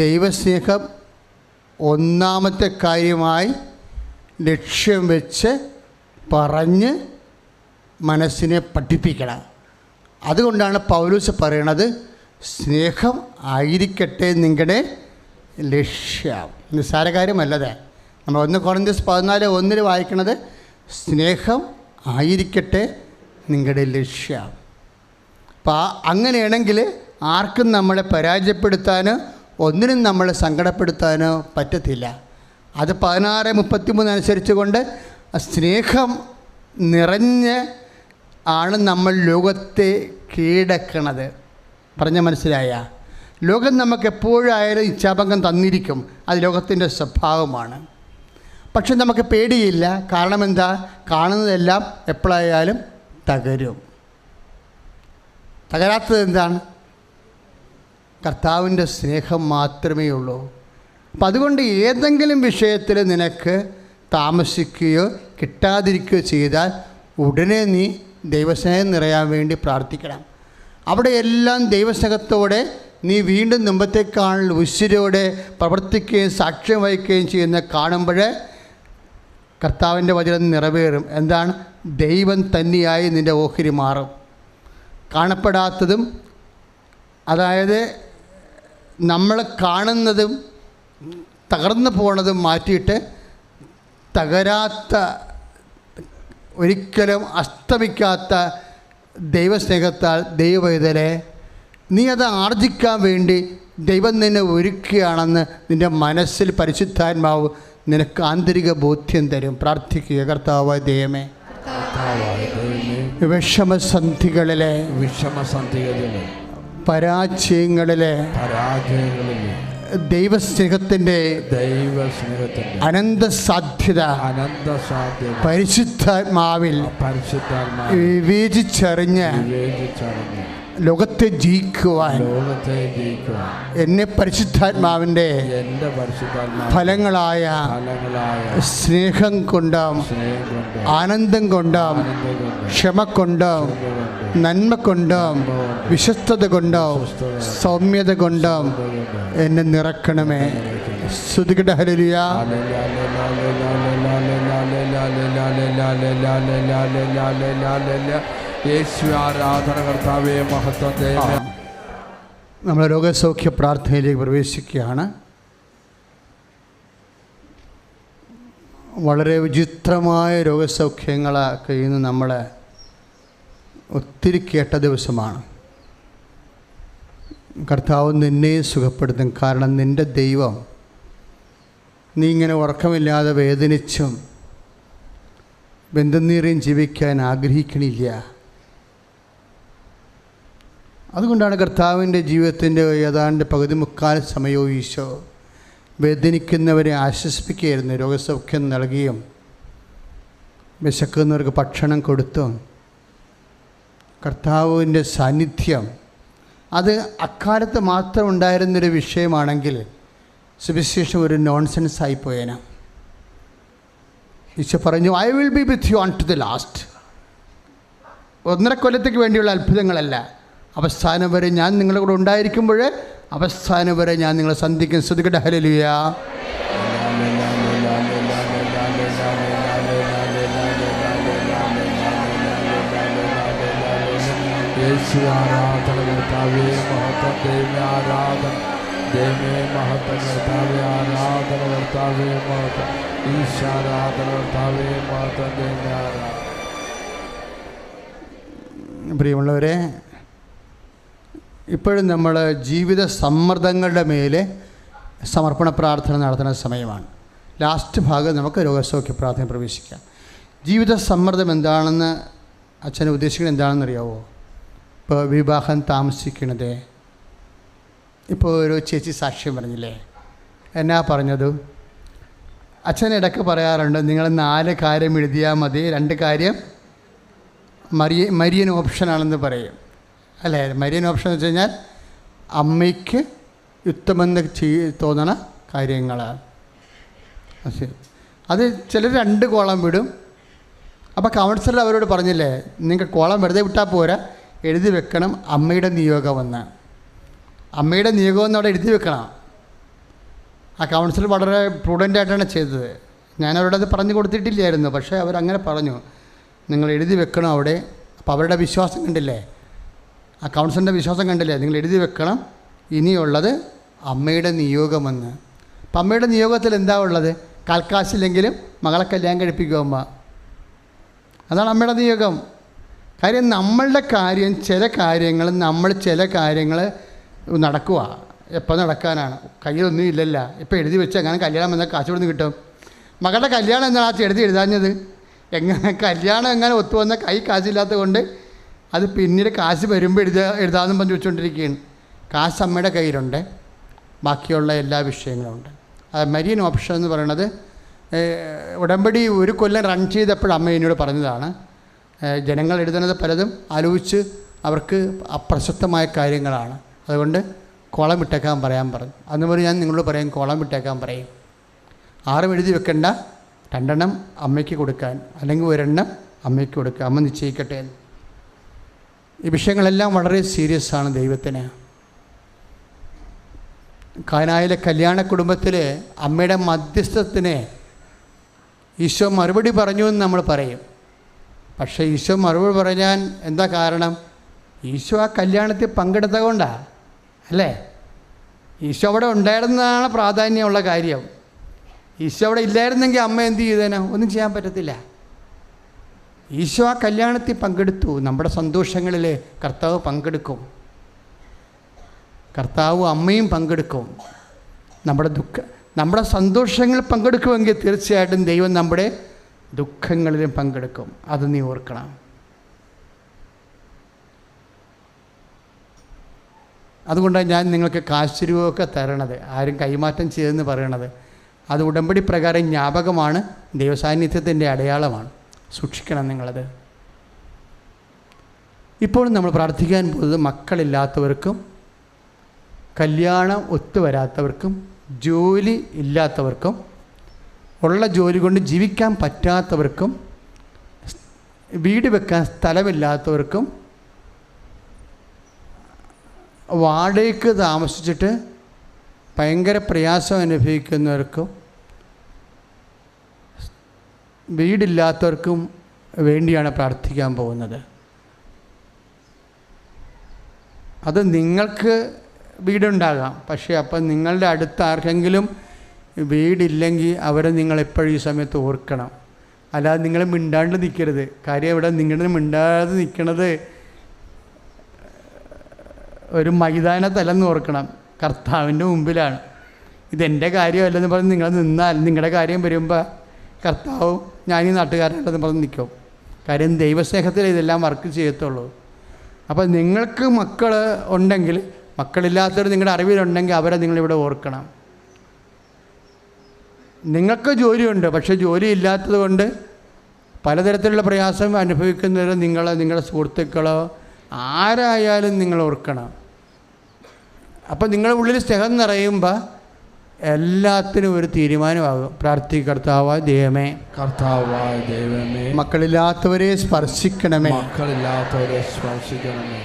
ദൈവസ്നേഹം ഒന്നാമത്തെ കാര്യമായി ലക്ഷ്യം വെച്ച് പറഞ്ഞ് മനസ്സിനെ പഠിപ്പിക്കണം. അതുകൊണ്ടാണ് പൗലോസ് പറയണത്, സ്നേഹം ആയിരിക്കട്ടെ നിങ്ങളുടെ ലക്ഷ്യം. നിസ്സാര കാര്യമല്ലത്. നമ്മൾ 1 കൊരിന്ത്യർ 14:1 വായിക്കണത്, സ്നേഹം ആയിരിക്കട്ടെ നിങ്ങളുടെ ലക്ഷ്യം. അപ്പോൾ അങ്ങനെയാണെങ്കിൽ ആർക്കും നമ്മളെ പരാജയപ്പെടുത്താനോ ഒന്നിനും നമ്മളെ സങ്കടപ്പെടുത്താനോ പറ്റത്തില്ല. അത് 16:33 അനുസരിച്ച് കൊണ്ട് സ്നേഹം നിറഞ്ഞ് ആണ് നമ്മൾ ലോകത്തെ കീഴടക്കണത്. പറഞ്ഞ മനസ്സിലായ? ലോകം നമുക്ക് എപ്പോഴായാലും ഇച്ഛാഭംഗം തന്നിരിക്കും, അത് ലോകത്തിൻ്റെ സ്വഭാവമാണ്. പക്ഷെ നമുക്ക് പേടിയില്ല. കാരണം എന്താ? കാണുന്നതെല്ലാം എപ്പോഴായാലും തകരും. തകരാത്തത് എന്താണ്? കർത്താവിൻ്റെ സ്നേഹം മാത്രമേ ഉള്ളൂ. അപ്പം അതുകൊണ്ട് ഏതെങ്കിലും വിഷയത്തിൽ നിനക്ക് താമസിക്കുകയോ കിട്ടാതിരിക്കുകയോ ചെയ്താൽ ഉടനെ നീ ദൈവസ്നേഹം നിറയാൻ വേണ്ടി പ്രാർത്ഥിക്കണം. അവിടെയെല്ലാം ദൈവസ്നേഹത്തോടെ നീ വീണ്ടും മുമ്പത്തേക്കാൾ ഉശിരോടെ പ്രവർത്തിക്കുകയും സാക്ഷ്യം വഹിക്കുകയും ചെയ്യുന്ന കാണുമ്പോൾ കർത്താവിൻ്റെ വചനം നിറവേറും. എന്താണ്? ദൈവം തന്നെയായി നിൻ്റെ ഓഹരി മാറും. കാണപ്പെടാത്തതും, അതായത് നമ്മൾ കാണുന്നതും തകർന്നു പോണതും മാറ്റിയിട്ട് തകരാത്ത, ഒരിക്കലും അസ്തമിക്കാത്ത ദൈവസ്നേഹത്താൽ ദൈവവേദനെ നീ അത് ആർജിക്കാൻ വേണ്ടി ദൈവം നിന്നെ ഒരുക്കുകയാണെന്ന് നിൻ്റെ മനസ്സിൽ പരിശുദ്ധാത്മാവ് നിനക്ക് ആന്തരിക ബോധ്യം തരും. പ്രാർത്ഥിക്കുക. കർത്താവായ ദൈവമേ, വിഷമസന്ധികളിലെ പരാജയങ്ങളിലെ ദൈവസ്നേഹത്തിൻ്റെ അനന്ത സാധ്യത പരിശുദ്ധാത്മാവിൽ വിവേചിച്ചറിഞ്ഞ് ലോകത്തെ ജയിക്കുവാൻ എന്നെ പരിശുദ്ധാത്മാവിൻ്റെ ഫലങ്ങളായ സ്നേഹം കൊണ്ടും ആനന്ദം കൊണ്ടും ക്ഷമ കൊണ്ടും നന്മ കൊണ്ടും വിശ്വസ്തത കൊണ്ടും സൗമ്യത കൊണ്ടും എന്നെ നിറക്കണമേ. സ്തുതിക്കട്ടെ. ഹല്ലേലൂയ. യേശു ആരാധന. കർത്താവേ മഹത്വം. നമ്മൾ രോഗസൗഖ്യ പ്രാർത്ഥനയിലേക്ക് പ്രവേശിക്കുകയാണ്. വളരെ വിചിത്രമായ രോഗസൗഖ്യങ്ങളൊക്കെ ഇന്ന് നമ്മൾ ഒത്തിരി കേട്ട ദിവസമാണ്. കർത്താവ് നിന്നെ സുഖപ്പെടുത്തും. കാരണം നിൻ്റെ ദൈവം നീ ഇങ്ങനെ ഉറക്കമില്ലാതെ വേദനിച്ചും ബന്ധനീറിയും ജീവിക്കാൻ ആഗ്രഹിക്കണില്ല. അതുകൊണ്ടാണ് കർത്താവിൻ്റെ ജീവിതത്തിൻ്റെ ഏതാണ്ട് പകുതി മുക്കാൽ സമയവും ഈശോ വേദനിക്കുന്നവരെ ആശ്വസിപ്പിക്കുകയായിരുന്നു. രോഗസൗഖ്യം നൽകിയും വിശക്കുന്നവർക്ക് ഭക്ഷണം കൊടുത്തും. കർത്താവിൻ്റെ സാന്നിധ്യം അത് അക്കാലത്ത് മാത്രം ഉണ്ടായിരുന്നൊരു വിഷയമാണെങ്കിൽ സുവിശേഷം ഒരു നോൺസെൻസ് ആയിപ്പോയേനെ. ഈശോ പറഞ്ഞു, I will be with you on to the last. 1.5 കൊല്ലത്തേക്ക് വേണ്ടിയുള്ള അത്ഭുതങ്ങളല്ല, അവസാനം വരെ ഞാൻ നിങ്ങളുടെ കൂടെ ഉണ്ടായിരിക്കുമ്പോൾ അവസാനം വരെ ഞാൻ നിങ്ങളെ സന്ധിക്കും. സ്തുതിക്കട്ടെ. ഹല്ലേലൂയ. യേശു ആരാധന. കർത്താവേ മഹത്വം. ദൈവമേ ആരാധന. ദൈവമേ മഹത്വം. കർത്താവേ ആരാധന. കർത്താവേ മഹത്വം. ഈശാരാധന. കർത്താവേ മഹത്വം. ദൈവമേ ആരാധന. പ്രിയമുള്ളവരെ, ഇപ്പോഴും നമ്മൾ ജീവിത സമ്മർദ്ദങ്ങളുടെ മേലെ സമർപ്പണ പ്രാർത്ഥന നടത്തുന്ന സമയമാണ്. ലാസ്റ്റ് ഭാഗം നമുക്ക് രോഗസൗഖ്യ പ്രാർത്ഥന പ്രവേശിക്കാം. ജീവിത സമ്മർദ്ദം എന്താണെന്ന് അച്ഛനെ ഉദ്ദേശിക്കുന്നത് എന്താണെന്നറിയാവോ? ഇപ്പോൾ വിവാഹം താമസിക്കണത്. ഇപ്പോൾ ഒരു ചേച്ചി സാക്ഷ്യം പറഞ്ഞില്ലേ, എന്നാ പറഞ്ഞത്? അച്ഛൻ ഇടയ്ക്ക് പറയാറുണ്ട്, നിങ്ങൾ 4 കാര്യം എഴുതിയാൽ മതി, 2 കാര്യം മരിയൻ ഓപ്ഷനാണെന്ന് പറയും അല്ലേ? മരിയൻ ഓപ്ഷൻ എന്ന് വെച്ച് കഴിഞ്ഞാൽ അമ്മയ്ക്ക് യുക്തമെന്ന് തോന്നണ കാര്യങ്ങളാണ്. അത് ചിലർ 2 കോളം വിടും. അപ്പോൾ കൗൺസിലർ അവരോട് പറഞ്ഞില്ലേ, നിങ്ങൾക്ക് കോളം വെറുതെ വിട്ടാൽ പോരാ, എഴുതി വെക്കണം അമ്മയുടെ നിയോഗമെന്ന്. അമ്മയുടെ നിയോഗമെന്ന് അവിടെ എഴുതി വെക്കണം. ആ കൗൺസിലർ വളരെ പ്രൂഡൻ്റായിട്ടാണ് ചെയ്തത്. ഞാനവരോടത് പറഞ്ഞു കൊടുത്തിട്ടില്ലായിരുന്നു, പക്ഷേ അവരങ്ങനെ പറഞ്ഞു, നിങ്ങൾ എഴുതി വെക്കണം അവിടെ. അപ്പോൾ അവരുടെ വിശ്വാസം കണ്ടില്ലേ, ആ കൗൺസിലിൻ്റെ വിശ്വാസം കണ്ടില്ലേ, നിങ്ങൾ എഴുതി വെക്കണം ഇനിയുള്ളത് അമ്മയുടെ നിയോഗമെന്ന്. അപ്പം അമ്മയുടെ നിയോഗത്തിൽ എന്താ ഉള്ളത്? കാൽക്കാശില്ലെങ്കിലും മകളെ കല്യാണം കഴിപ്പിക്കും അമ്മ. അതാണ് അമ്മയുടെ നിയോഗം. കാര്യം നമ്മളുടെ കാര്യം, ചില കാര്യങ്ങൾ നടക്കുക. എപ്പോൾ നടക്കാനാണ്? കയ്യിലൊന്നും ഇല്ലല്ല. ഇപ്പോൾ എഴുതി വെച്ച് അങ്ങനെ കല്യാണം എന്നാൽ കാശ് കൊടുത്ത് കിട്ടും. മകളുടെ കല്യാണം എന്നാൽ ആ എഴുതാഞ്ഞത് എങ്ങനെ? കല്യാണം എങ്ങനെ ഒത്തുവന്ന കൈ കാശില്ലാത്തത് കൊണ്ട് അത് പിന്നീട് കാശ് വരുമ്പോൾ എഴുതാമെന്നും പറഞ്ഞ് വെച്ചുകൊണ്ടിരിക്കുകയാണ്. കാശ് അമ്മയുടെ കയ്യിലുണ്ട്, ബാക്കിയുള്ള എല്ലാ വിഷയങ്ങളും ഉണ്ട്. മരിയൻ ഓപ്ഷൻ എന്ന് പറയുന്നത് ഉടമ്പടി 1 കൊല്ലം റൺ ചെയ്തപ്പോൾ അമ്മ എന്നോട് പറഞ്ഞതാണ്, ജനങ്ങൾ എഴുതുന്നത് പലതും ആലോചിച്ച് അവർക്ക് അപ്രസക്തമായ കാര്യങ്ങളാണ്, അതുകൊണ്ട് കോളം വിട്ടേക്കാൻ പറയാൻ പറഞ്ഞു. അന്ന് പറഞ്ഞ് ഞാൻ നിങ്ങളോട് പറയാം, കോളം വിട്ടേക്കാൻ പറയും. 6 എഴുതി വെക്കേണ്ട, 2 അമ്മയ്ക്ക് കൊടുക്കാൻ, അല്ലെങ്കിൽ 1 അമ്മയ്ക്ക് കൊടുക്കുക, അമ്മ നിശ്ചയിക്കട്ടെ. ഈ വിഷയങ്ങളെല്ലാം വളരെ സീരിയസ് ആണ് ദൈവത്തിന്. കാനായിലെ കല്യാണ കുടുംബത്തിൽ അമ്മയുടെ മധ്യസ്ഥത്തിന് ഈശോ മറുപടി പറഞ്ഞു എന്ന് നമ്മൾ പറയും. പക്ഷേ ഈശോ മറുപടി പറയാൻ എന്താ കാരണം? ഈശോ ആ കല്യാണത്തിൽ പങ്കെടുത്തത് കൊണ്ടാണ് അല്ലേ? ഈശോ അവിടെ ഉണ്ടായിരുന്നതാണ് പ്രാധാന്യമുള്ള കാര്യം. ഈശോ അവിടെ ഇല്ലായിരുന്നെങ്കിൽ അമ്മ എന്ത് ചെയ്തേനെ? ഒന്നും ചെയ്യാൻ പറ്റത്തില്ല. ഈശോ ആ കല്യാണത്തിൽ പങ്കെടുത്തു. നമ്മുടെ സന്തോഷങ്ങളിൽ കർത്താവ് പങ്കെടുക്കും, കർത്താവ് അമ്മയും പങ്കെടുക്കും. നമ്മുടെ സന്തോഷങ്ങളിൽ പങ്കെടുക്കുമെങ്കിൽ തീർച്ചയായിട്ടും ദൈവം നമ്മുടെ ദുഃഖങ്ങളിലും പങ്കെടുക്കും. അത് നീ ഓർക്കണം. അതുകൊണ്ടാണ് ഞാൻ നിങ്ങൾക്ക് കാശ് രൂപമൊക്കെ തരണത്, ആരും കൈമാറ്റം ചെയ്തെന്ന് പറയണത്. അത് ഉടമ്പടി പ്രകാരം ജ്ഞാപകമാണ്, ദൈവസാന്നിധ്യത്തിൻ്റെ അടയാളമാണ്. സൂക്ഷിക്കണം നിങ്ങളത്. ഇപ്പോൾ നമ്മൾ പ്രാർത്ഥിക്കാൻ പോകുന്നത് മക്കളില്ലാത്തവർക്കും കല്യാണം ഒത്തുവരാത്തവർക്കും ജോലി ഇല്ലാത്തവർക്കും ഉള്ള ജോലി കൊണ്ട് ജീവിക്കാൻ പറ്റാത്തവർക്കും വീട് വെക്കാൻ സ്ഥലമില്ലാത്തവർക്കും വാടകയ്ക്ക് താമസിച്ചിട്ട് ഭയങ്കര പ്രയാസം അനുഭവിക്കുന്നവർക്കും വീടില്ലാത്തവർക്കും വേണ്ടിയാണ് പ്രാർത്ഥിക്കാൻ പോകുന്നത്. അത് നിങ്ങൾക്ക് വീടുണ്ടാകാം, പക്ഷേ അപ്പം നിങ്ങളുടെ അടുത്ത് ആർക്കെങ്കിലും വീടില്ലെങ്കിൽ അവരെ നിങ്ങളെപ്പോഴും ഈ സമയത്ത് ഓർക്കണം. അല്ലാതെ നിങ്ങൾ മിണ്ടാണ്ട് നിൽക്കരുത്. കാര്യം ഇവിടെ നിങ്ങളുടെ മിണ്ടാതെ നിൽക്കണത് ഒരു മൈതാനത്തല്ലെന്ന് ഓർക്കണം, കർത്താവിൻ്റെ മുമ്പിലാണ്. ഇതെൻ്റെ കാര്യമല്ലെന്ന് പറഞ്ഞ് നിങ്ങൾ നിന്നാൽ നിങ്ങളുടെ കാര്യം വരുമ്പോൾ കർത്താവും ഞാനീ നാട്ടുകാരനല്ലെന്ന് പറഞ്ഞ് നിൽക്കും. കാര്യം ദൈവസ്നേഹത്തിൽ ഇതെല്ലാം വർക്ക് ചെയ്യത്തുള്ളൂ. അപ്പോൾ നിങ്ങൾക്ക് മക്കൾ ഉണ്ടെങ്കിൽ, മക്കളില്ലാത്തവർ നിങ്ങളുടെ അറിവിലുണ്ടെങ്കിൽ അവരെ നിങ്ങളിവിടെ ഓർക്കണം. നിങ്ങൾക്ക് ജോലിയുണ്ട്, പക്ഷേ ജോലി ഇല്ലാത്തത് കൊണ്ട് പലതരത്തിലുള്ള പ്രയാസം അനുഭവിക്കുന്നവർ നിങ്ങളുടെ സുഹൃത്തുക്കളോ ആരായാലും നിങ്ങൾ ഓർക്കണം. അപ്പോൾ നിങ്ങളുടെ ഉള്ളിൽ സ്നേഹം നിറയുമ്പോൾ എല്ലാത്തിനും ഒരു തീരുമാനമാകും. കർത്താവായ ദൈവമേ, കർത്താവായ ദൈവമേ, മക്കളില്ലാത്തവരെ സ്പർശിക്കണമേ, മക്കളില്ലാത്തവരെ സ്പർശിക്കണമേ.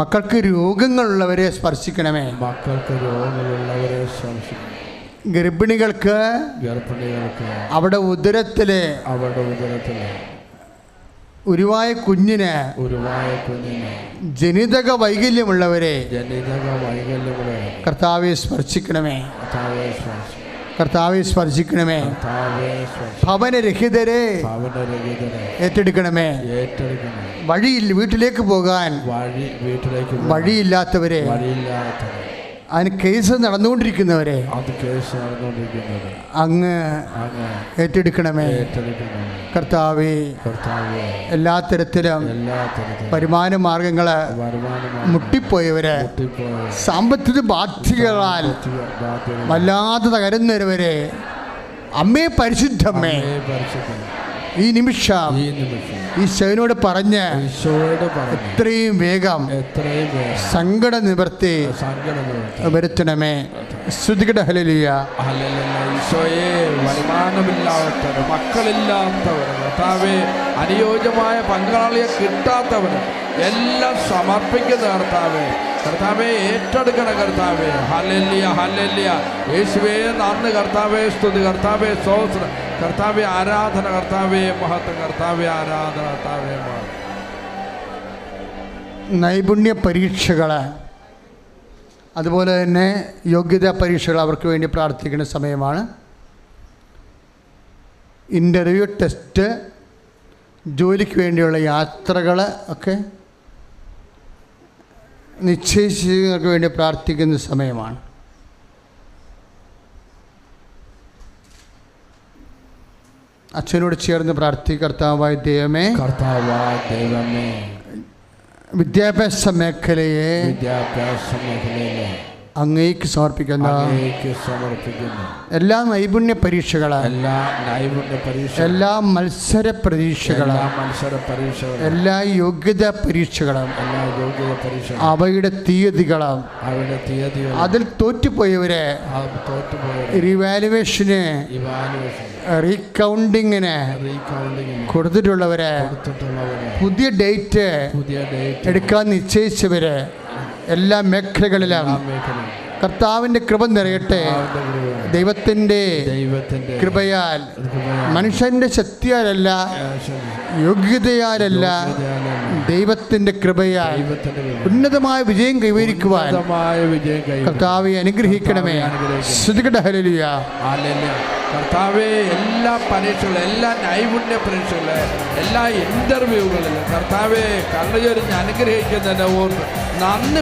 മക്കൾക്ക് രോഗങ്ങളുള്ളവരെ സ്പർശിക്കണമേ, മക്കൾക്ക് രോഗങ്ങളുള്ളവരെ സ്പർശിക്കണമേ. ഗർഭിണികൾക്ക് അവരുടെ ഉദരത്തിലെ ഉരുവായ കുഞ്ഞിന് ജനിതക വൈകല്യമുള്ളവരെ കർത്താവെ സ്പർശിക്കണമേ, കർത്താവെ സ്പർശിക്കണമേ. ഭവനരഹിതരെ ഏറ്റെടുക്കണമേ. വീട്ടിലേക്ക് പോകാൻ വഴിയില്ലാത്തവരെ, അതിന് കേസ് നടന്നുകൊണ്ടിരിക്കുന്നവരെ അങ്ങ് ഏറ്റെടുക്കണമേ. കർത്താവേ, എല്ലാ തരത്തിലും വരുമാന മാർഗങ്ങള് മുട്ടിപ്പോയവരെ, സാമ്പത്തിക ബാധ്യതകളാൽ വല്ലാതെ തകരുന്നവരെ, അമ്മേ പരിശുദ്ധമ്മേ, ഈ നിമിഷം ഈശോയോട് പറഞ്ഞ് എത്രയും വേഗം സങ്കട നിവർത്തി വരുത്തണമേ. ശ്രുതികട ഹല്ലേലൂയ. ഈശോയെ, വരുമാനമില്ലാത്തവർ, മക്കളില്ലാത്തവർ, കർത്താവേ, അനുയോജ്യമായ പങ്കാളിയെ കിട്ടാത്തവർ എല്ലാം സമർപ്പിക്കുന്ന കർത്താവേ, കർത്താവെ ഏറ്റെടുക്കണം കർത്താവേ. Hallelujah, hallelujah. യേശുവേ നന്ദി കർത്താവേ, സ്തുതി കർത്താവേ, സ്തോത്രം കർത്താവേ, ആരാധന കർത്താവേ, മഹത്വം കർത്താവേ, ആരാധന കർത്താവേ. നൈപുണ്യ പരീക്ഷകൾ, അതുപോലെ തന്നെ യോഗ്യതാ പരീക്ഷകൾ അവർക്ക് വേണ്ടി പ്രാർത്ഥിക്കുന്ന സമയമാണ്. ഇൻ്റർവ്യൂ, ടെസ്റ്റ്, ജോലിക്ക് വേണ്ടിയുള്ള യാത്രകൾ ഒക്കെ നിശ്ചയിച്ചവർക്ക് വേണ്ടി പ്രാർത്ഥിക്കുന്ന സമയമാണ്. അച്ഛനോട് ചേർന്ന് കർത്താവായ ദൈവമേ, വിദ്യാഭ്യാസ മേഖലയെ അങ്ങേക്ക് സമർപ്പിക്കുന്ന എല്ലാ നൈപുണ്യ പരീക്ഷകൾ, എല്ലാ മത്സര പരീക്ഷകളും, എല്ലാ യോഗ്യതാ പരീക്ഷകളും, അവയുടെ തീയതികളും, അതിൽ തോറ്റുപോയവരെ റിവാലുവേഷന്, റീകൗണ്ടിങ്ങിന് കൊടുത്തിട്ടുള്ളവരെ, പുതിയ ഡേറ്റ് എടുക്കാൻ നിശ്ചയിച്ചവരെ, എല്ലാ മേഖലകളിലും കർത്താവിൻ്റെ കൃപ നിറയട്ടെ. ദൈവത്തിൻ്റെ കൃപയാൽ, മനുഷ്യൻ്റെ ശക്തിയാലല്ല, യോഗ്യതയാലല്ല, ദൈവത്തിൻ്റെ കൃപയാൽ ഉന്നതമായ വിജയം കൈവരിക്കുവാൻ കർത്താവെ അനുഗ്രഹിക്കണമേ. ശ്രുതികട ഹല്ലേലൂയ. കർത്താവെ, എല്ലാ പരീക്ഷകളും, എല്ലാ നൈപുണ്യ പരീക്ഷകളും, എല്ലാ ഇന്റർവ്യൂകളിലും കർത്താവെ കണ്ണുചൊരിഞ്ഞ് അനുഗ്രഹിക്കുന്നതിനെ ഓർത്ത് നന്ദി.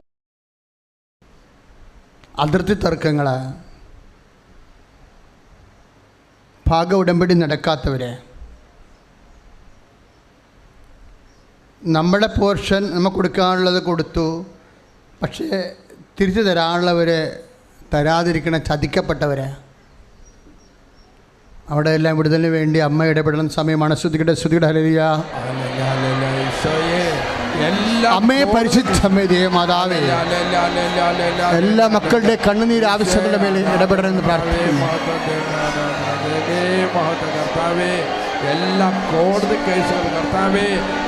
അതിർത്തി തർക്കങ്ങൾ, ഭാഗ ഉടമ്പടി നടക്കാത്തവരെ, നമ്മുടെ പോർഷൻ നമുക്ക് കൊടുക്കാനുള്ളത് കൊടുത്തു, പക്ഷേ തിരിച്ചു തരാനുള്ളവർ തരാതിരിക്കണ ചതിക്കപ്പെട്ടവർ. അവിടെ എല്ലാം വിടുതലിന് വേണ്ടി അമ്മ ഇടപെടുന്ന സമയമാണ്. ശ്രുതിയുടെ ഹല്ലേലൂയ. അമ്മയെ പരിശുദ്ധമേ ദേവമാതാവേ, എല്ലാ മക്കളുടെ കണ്ണുനീർ ആവശ്യങ്ങളുടെ മേലെ ഇടപെടണമെന്ന് പ്രാർത്ഥിക്കുന്നു. എല്ലാ കോടതി കേസുകൾ കർത്താവെ,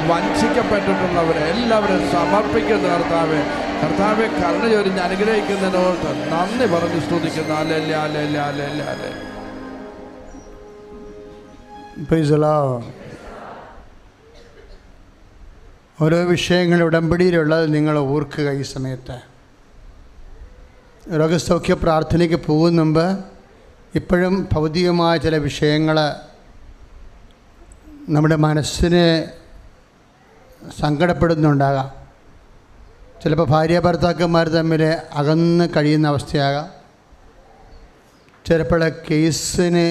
വഞ്ചിക്കപ്പെട്ടിട്ടുള്ളവരെ എല്ലാവരും സമർപ്പിക്കുന്ന കർത്താവെ, കർത്താവെ കരുണ ചൊരിഞ്ഞ് അനുഗ്രഹിക്കുന്നതിനോർത്ത് നന്ദി പറഞ്ഞ് സ്തുതിക്കുന്നു. ഓരോ വിഷയങ്ങൾ ഉടമ്പടിയിലുള്ളത് നിങ്ങൾ ഓർക്കുക. ഈ സമയത്ത് രോഗസൗഖ്യ പ്രാർത്ഥനയ്ക്ക് പോകുന്ന മുമ്പ് ഇപ്പോഴും ഭൗതികമായ ചില വിഷയങ്ങൾ നമ്മുടെ മനസ്സിനെ സങ്കടപ്പെടുന്നുണ്ടാകാം. ചിലപ്പോൾ ഭാര്യ ഭർത്താക്കന്മാർ തമ്മിൽ അകന്ന് കഴിയുന്ന അവസ്ഥയാകാം. ചിലപ്പോൾ കേസിന്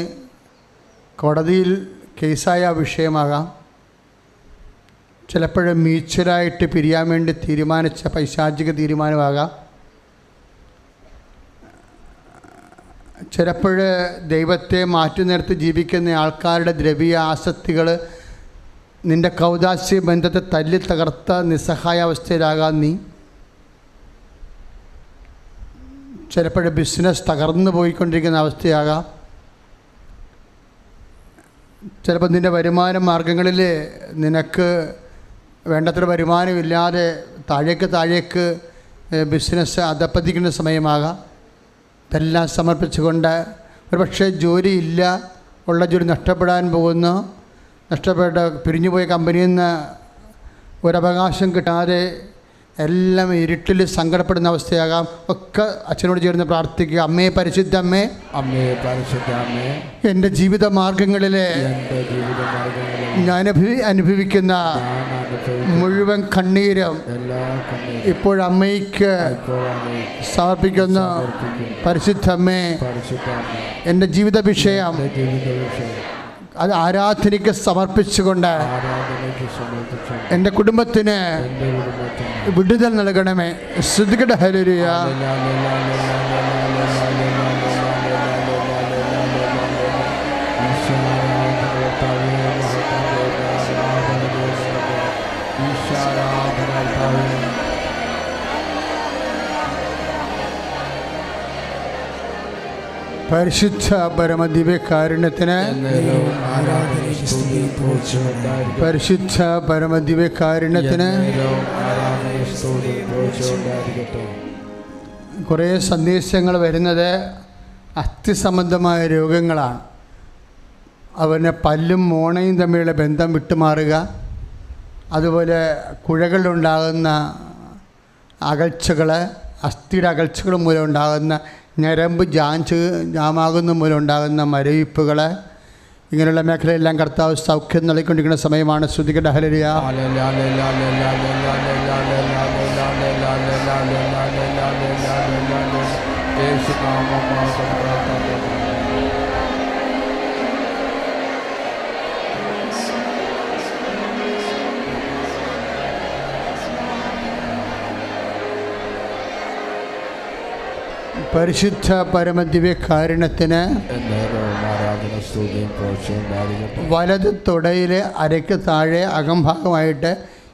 കോടതിയിൽ കേസായ വിഷയമാകാം. ചിലപ്പോൾ മ്യൂച്വലായിട്ട് പിരിയാൻ വേണ്ടി തീരുമാനിച്ച പൈശാചിക തീരുമാനമാകാം. ചിലപ്പോൾ ദൈവത്തെ മാറ്റി നിർത്തി ജീവിക്കുന്ന ആൾക്കാരുടെ ദ്രവ്യ ആസക്തികൾ നിൻ്റെ കൗദാസ്യ ബന്ധത്തെ തല്ലി തകർത്ത നിസ്സഹായാവസ്ഥയിലാകാം നീ. ചിലപ്പോൾ ബിസിനസ് തകർന്നു പോയിക്കൊണ്ടിരിക്കുന്ന അവസ്ഥയാകാം. ചിലപ്പോൾ നിൻ്റെ വരുമാന മാർഗങ്ങളിൽ നിനക്ക് വേണ്ടത്ര വരുമാനമില്ലാതെ താഴേക്ക് ബിസിനസ് അധപ്പതിക്കുന്ന സമയമാകാം. ഇതെല്ലാം സമർപ്പിച്ചുകൊണ്ട് ഒരുപക്ഷെ ജോലിയില്ല, ഉള്ള ജോലി നഷ്ടപ്പെടാൻ പോകുന്നു, പിരിഞ്ഞുപോയ കമ്പനിയിൽ നിന്ന് ഒരവകാശം കിട്ടാതെ എല്ലാം ഇരുട്ടിൽ സങ്കടപ്പെടുന്ന അവസ്ഥയാകാം. ഒക്കെ അച്ഛനോട് ചേർന്ന് പ്രാർത്ഥിക്കുക. അമ്മേ പരിശുദ്ധമ്മേ, അമ്മേ പരിശുദ്ധമ്മേ, എൻ്റെ ജീവിത മാർഗങ്ങളിലെ ഞാൻ അനുഭവിക്കുന്ന മുഴുവൻ കണ്ണീരും ഇപ്പോഴമ്മയ്ക്ക് സമർപ്പിക്കുന്നു. പരിശുദ്ധമ്മേ, എൻ്റെ ജീവിത വിഷയം അത് ആരാധനയ്ക്ക് സമർപ്പിച്ചുകൊണ്ട് എൻ്റെ കുടുംബത്തിന് വിടുതൽ നൽകണമേ. ശ്രുതികട ഹല്ലേലൂയ. പരിശുദ്ധ പരമദിവ്യകാരുണ്യത്തിന്, പരിശുദ്ധ പരമദിവ്യകാരുണ്യത്തിന് കുറേ സന്ദേശങ്ങൾ വരുന്നത് അസ്ഥിസംബന്ധമായ രോഗങ്ങളാണ്. അവന് പല്ലും മോണയും തമ്മിലുള്ള ബന്ധം വിട്ടുമാറുക, അതുപോലെ കുഴകളിലുണ്ടാകുന്ന അകൽച്ചകൾ, അസ്ഥിയുടെ അകൽച്ചകൾ മൂലം ഉണ്ടാകുന്ന ഞരമ്പ് ജാമാകുന്ന മൂലം ഉണ്ടാകുന്ന മരവിപ്പുകൾ, ഇങ്ങനെയുള്ള മേഖലയെല്ലാം കർത്താവ് സൗഖ്യം നൽകിക്കൊണ്ടിരിക്കുന്ന സമയമാണ്. ശ്രുതികട ഹല്ലേലൂയ. പരിശുദ്ധ പരമദിവ്യകാരുണ്യത്തിന് വലത് തുടയിൽ അരയ്ക്ക് താഴെ അകംഭാഗമായിട്ട്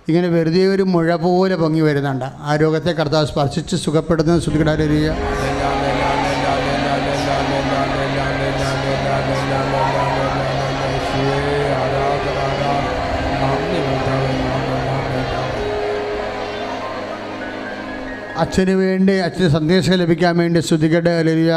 ഇങ്ങനെ വെറുതെ ഒരു മുഴ പോലെ പൊങ്ങി വരുന്നുണ്ട്. ആ രോഗത്തെ കർത്താവ് സ്പർശിച്ച് സുഖപ്പെടുന്നത്. ശ്രുതികട ഹല്ലേലൂയ. അച്ഛന് വേണ്ടി, അച്ഛന് സന്ദേശം ലഭിക്കാൻ വേണ്ടി ശ്രുതികട ഹല്ലേലൂയ.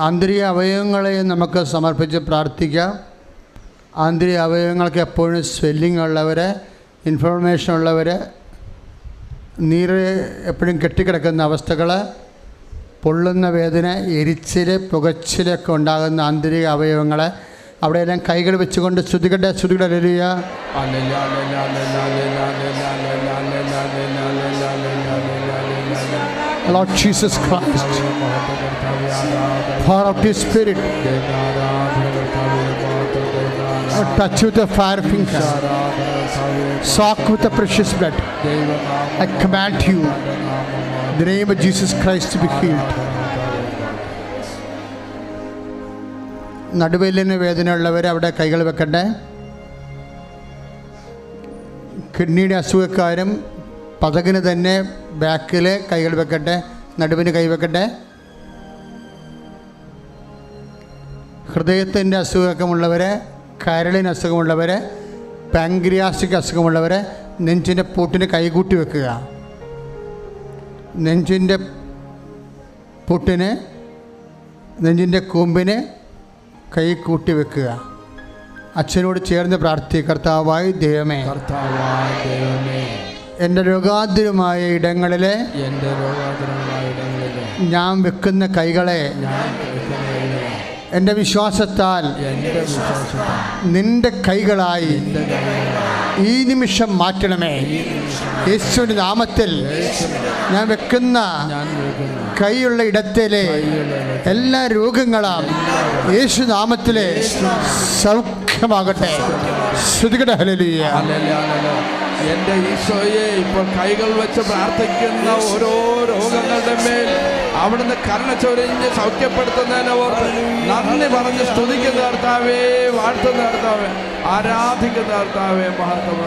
ആന്തരിക അവയവങ്ങളെ നമുക്ക് സമർപ്പിച്ച് പ്രാർത്ഥിക്കാം. ആന്തരിക അവയവങ്ങൾക്ക് എപ്പോഴും സ്വെല്ലിംഗ് ഉള്ളവർ, ഇൻഫ്ലമേഷൻ ഉള്ളവർ, നീര് എപ്പോഴും കെട്ടിക്കിടക്കുന്ന അവസ്ഥകൾ, പൊള്ളുന്ന വേദന, എരിച്ചിൽ, പുകച്ചിലൊക്കെ ഉണ്ടാകുന്ന ആന്തരിക അവയവങ്ങൾ, അവിടെയെല്ലാം കൈകൾ വെച്ചുകൊണ്ട് ശ്രുതികട hallelujah. Lord Jesus Christ, pour out His Spirit, touch with the fire finger, soak with the precious blood. I command you, in the name of Jesus Christ, to be healed. നടുവേലിന് വേദനയുള്ളവർ അവിടെ കൈകൾ വെക്കട്ടെ. കിഡ്നിയുടെ അസുഖക്കാരും പതകിന് തന്നെ ബാക്കിൽ കൈകൾ വെക്കട്ടെ, നടുവിന് കൈവെക്കട്ടെ. ഹൃദയത്തിൻ്റെ അസുഖമുള്ളവർ, കരളിന് അസുഖമുള്ളവർ, പാങ്ക്രിയാസിക് അസുഖമുള്ളവർ നെഞ്ചിൻ്റെ പൂട്ടിന് കൈകൂട്ടി വെക്കുക. നെഞ്ചിൻ്റെ പൂട്ടിന്, നെഞ്ചിൻ്റെ കൂമ്പിന് കൈ കൂട്ടി വെക്കുക. അച്ഛനോട് ചേർന്ന് പ്രാർത്ഥിക്കുക. കർത്താവായ ദൈവമേ, എൻ്റെ രോഗാതുരമായ ഇടങ്ങളിൽ ഞാൻ വെക്കുന്ന കൈകളെ എൻ്റെ വിശ്വാസത്താൽ നിന്റെ കൈകളായി ഈ നിമിഷം മാറ്റണമേ. യേശുവിൻ്റെ നാമത്തിൽ ഞാൻ വെക്കുന്ന കൈയുള്ള ഇടത്തിലെ എല്ലാ രോഗങ്ങളും യേശു നാമത്തിലെ സൗഖ്യമാകട്ടെ. ശ്രുതികട ഹല്ലേലൂയ. എൻ്റെ ഈശോയെ, ഇപ്പോൾ കൈകൾ വെച്ച് പ്രാർത്ഥിക്കുന്ന ഓരോ രോഗങ്ങളുടെ മേൽ അവിടുന്ന് കരുണ ചൊരിഞ്ഞ് സൗഖ്യപ്പെടുത്തുന്നതിനെ ഓർത്ത് നന്ദി പറഞ്ഞ് സ്തുതിക്കുന്ന കർത്താവേ, വാഴ്ത്തുന്ന കർത്താവേ, ആരാധിക്കുന്ന കർത്താവേ, മഹത്വം.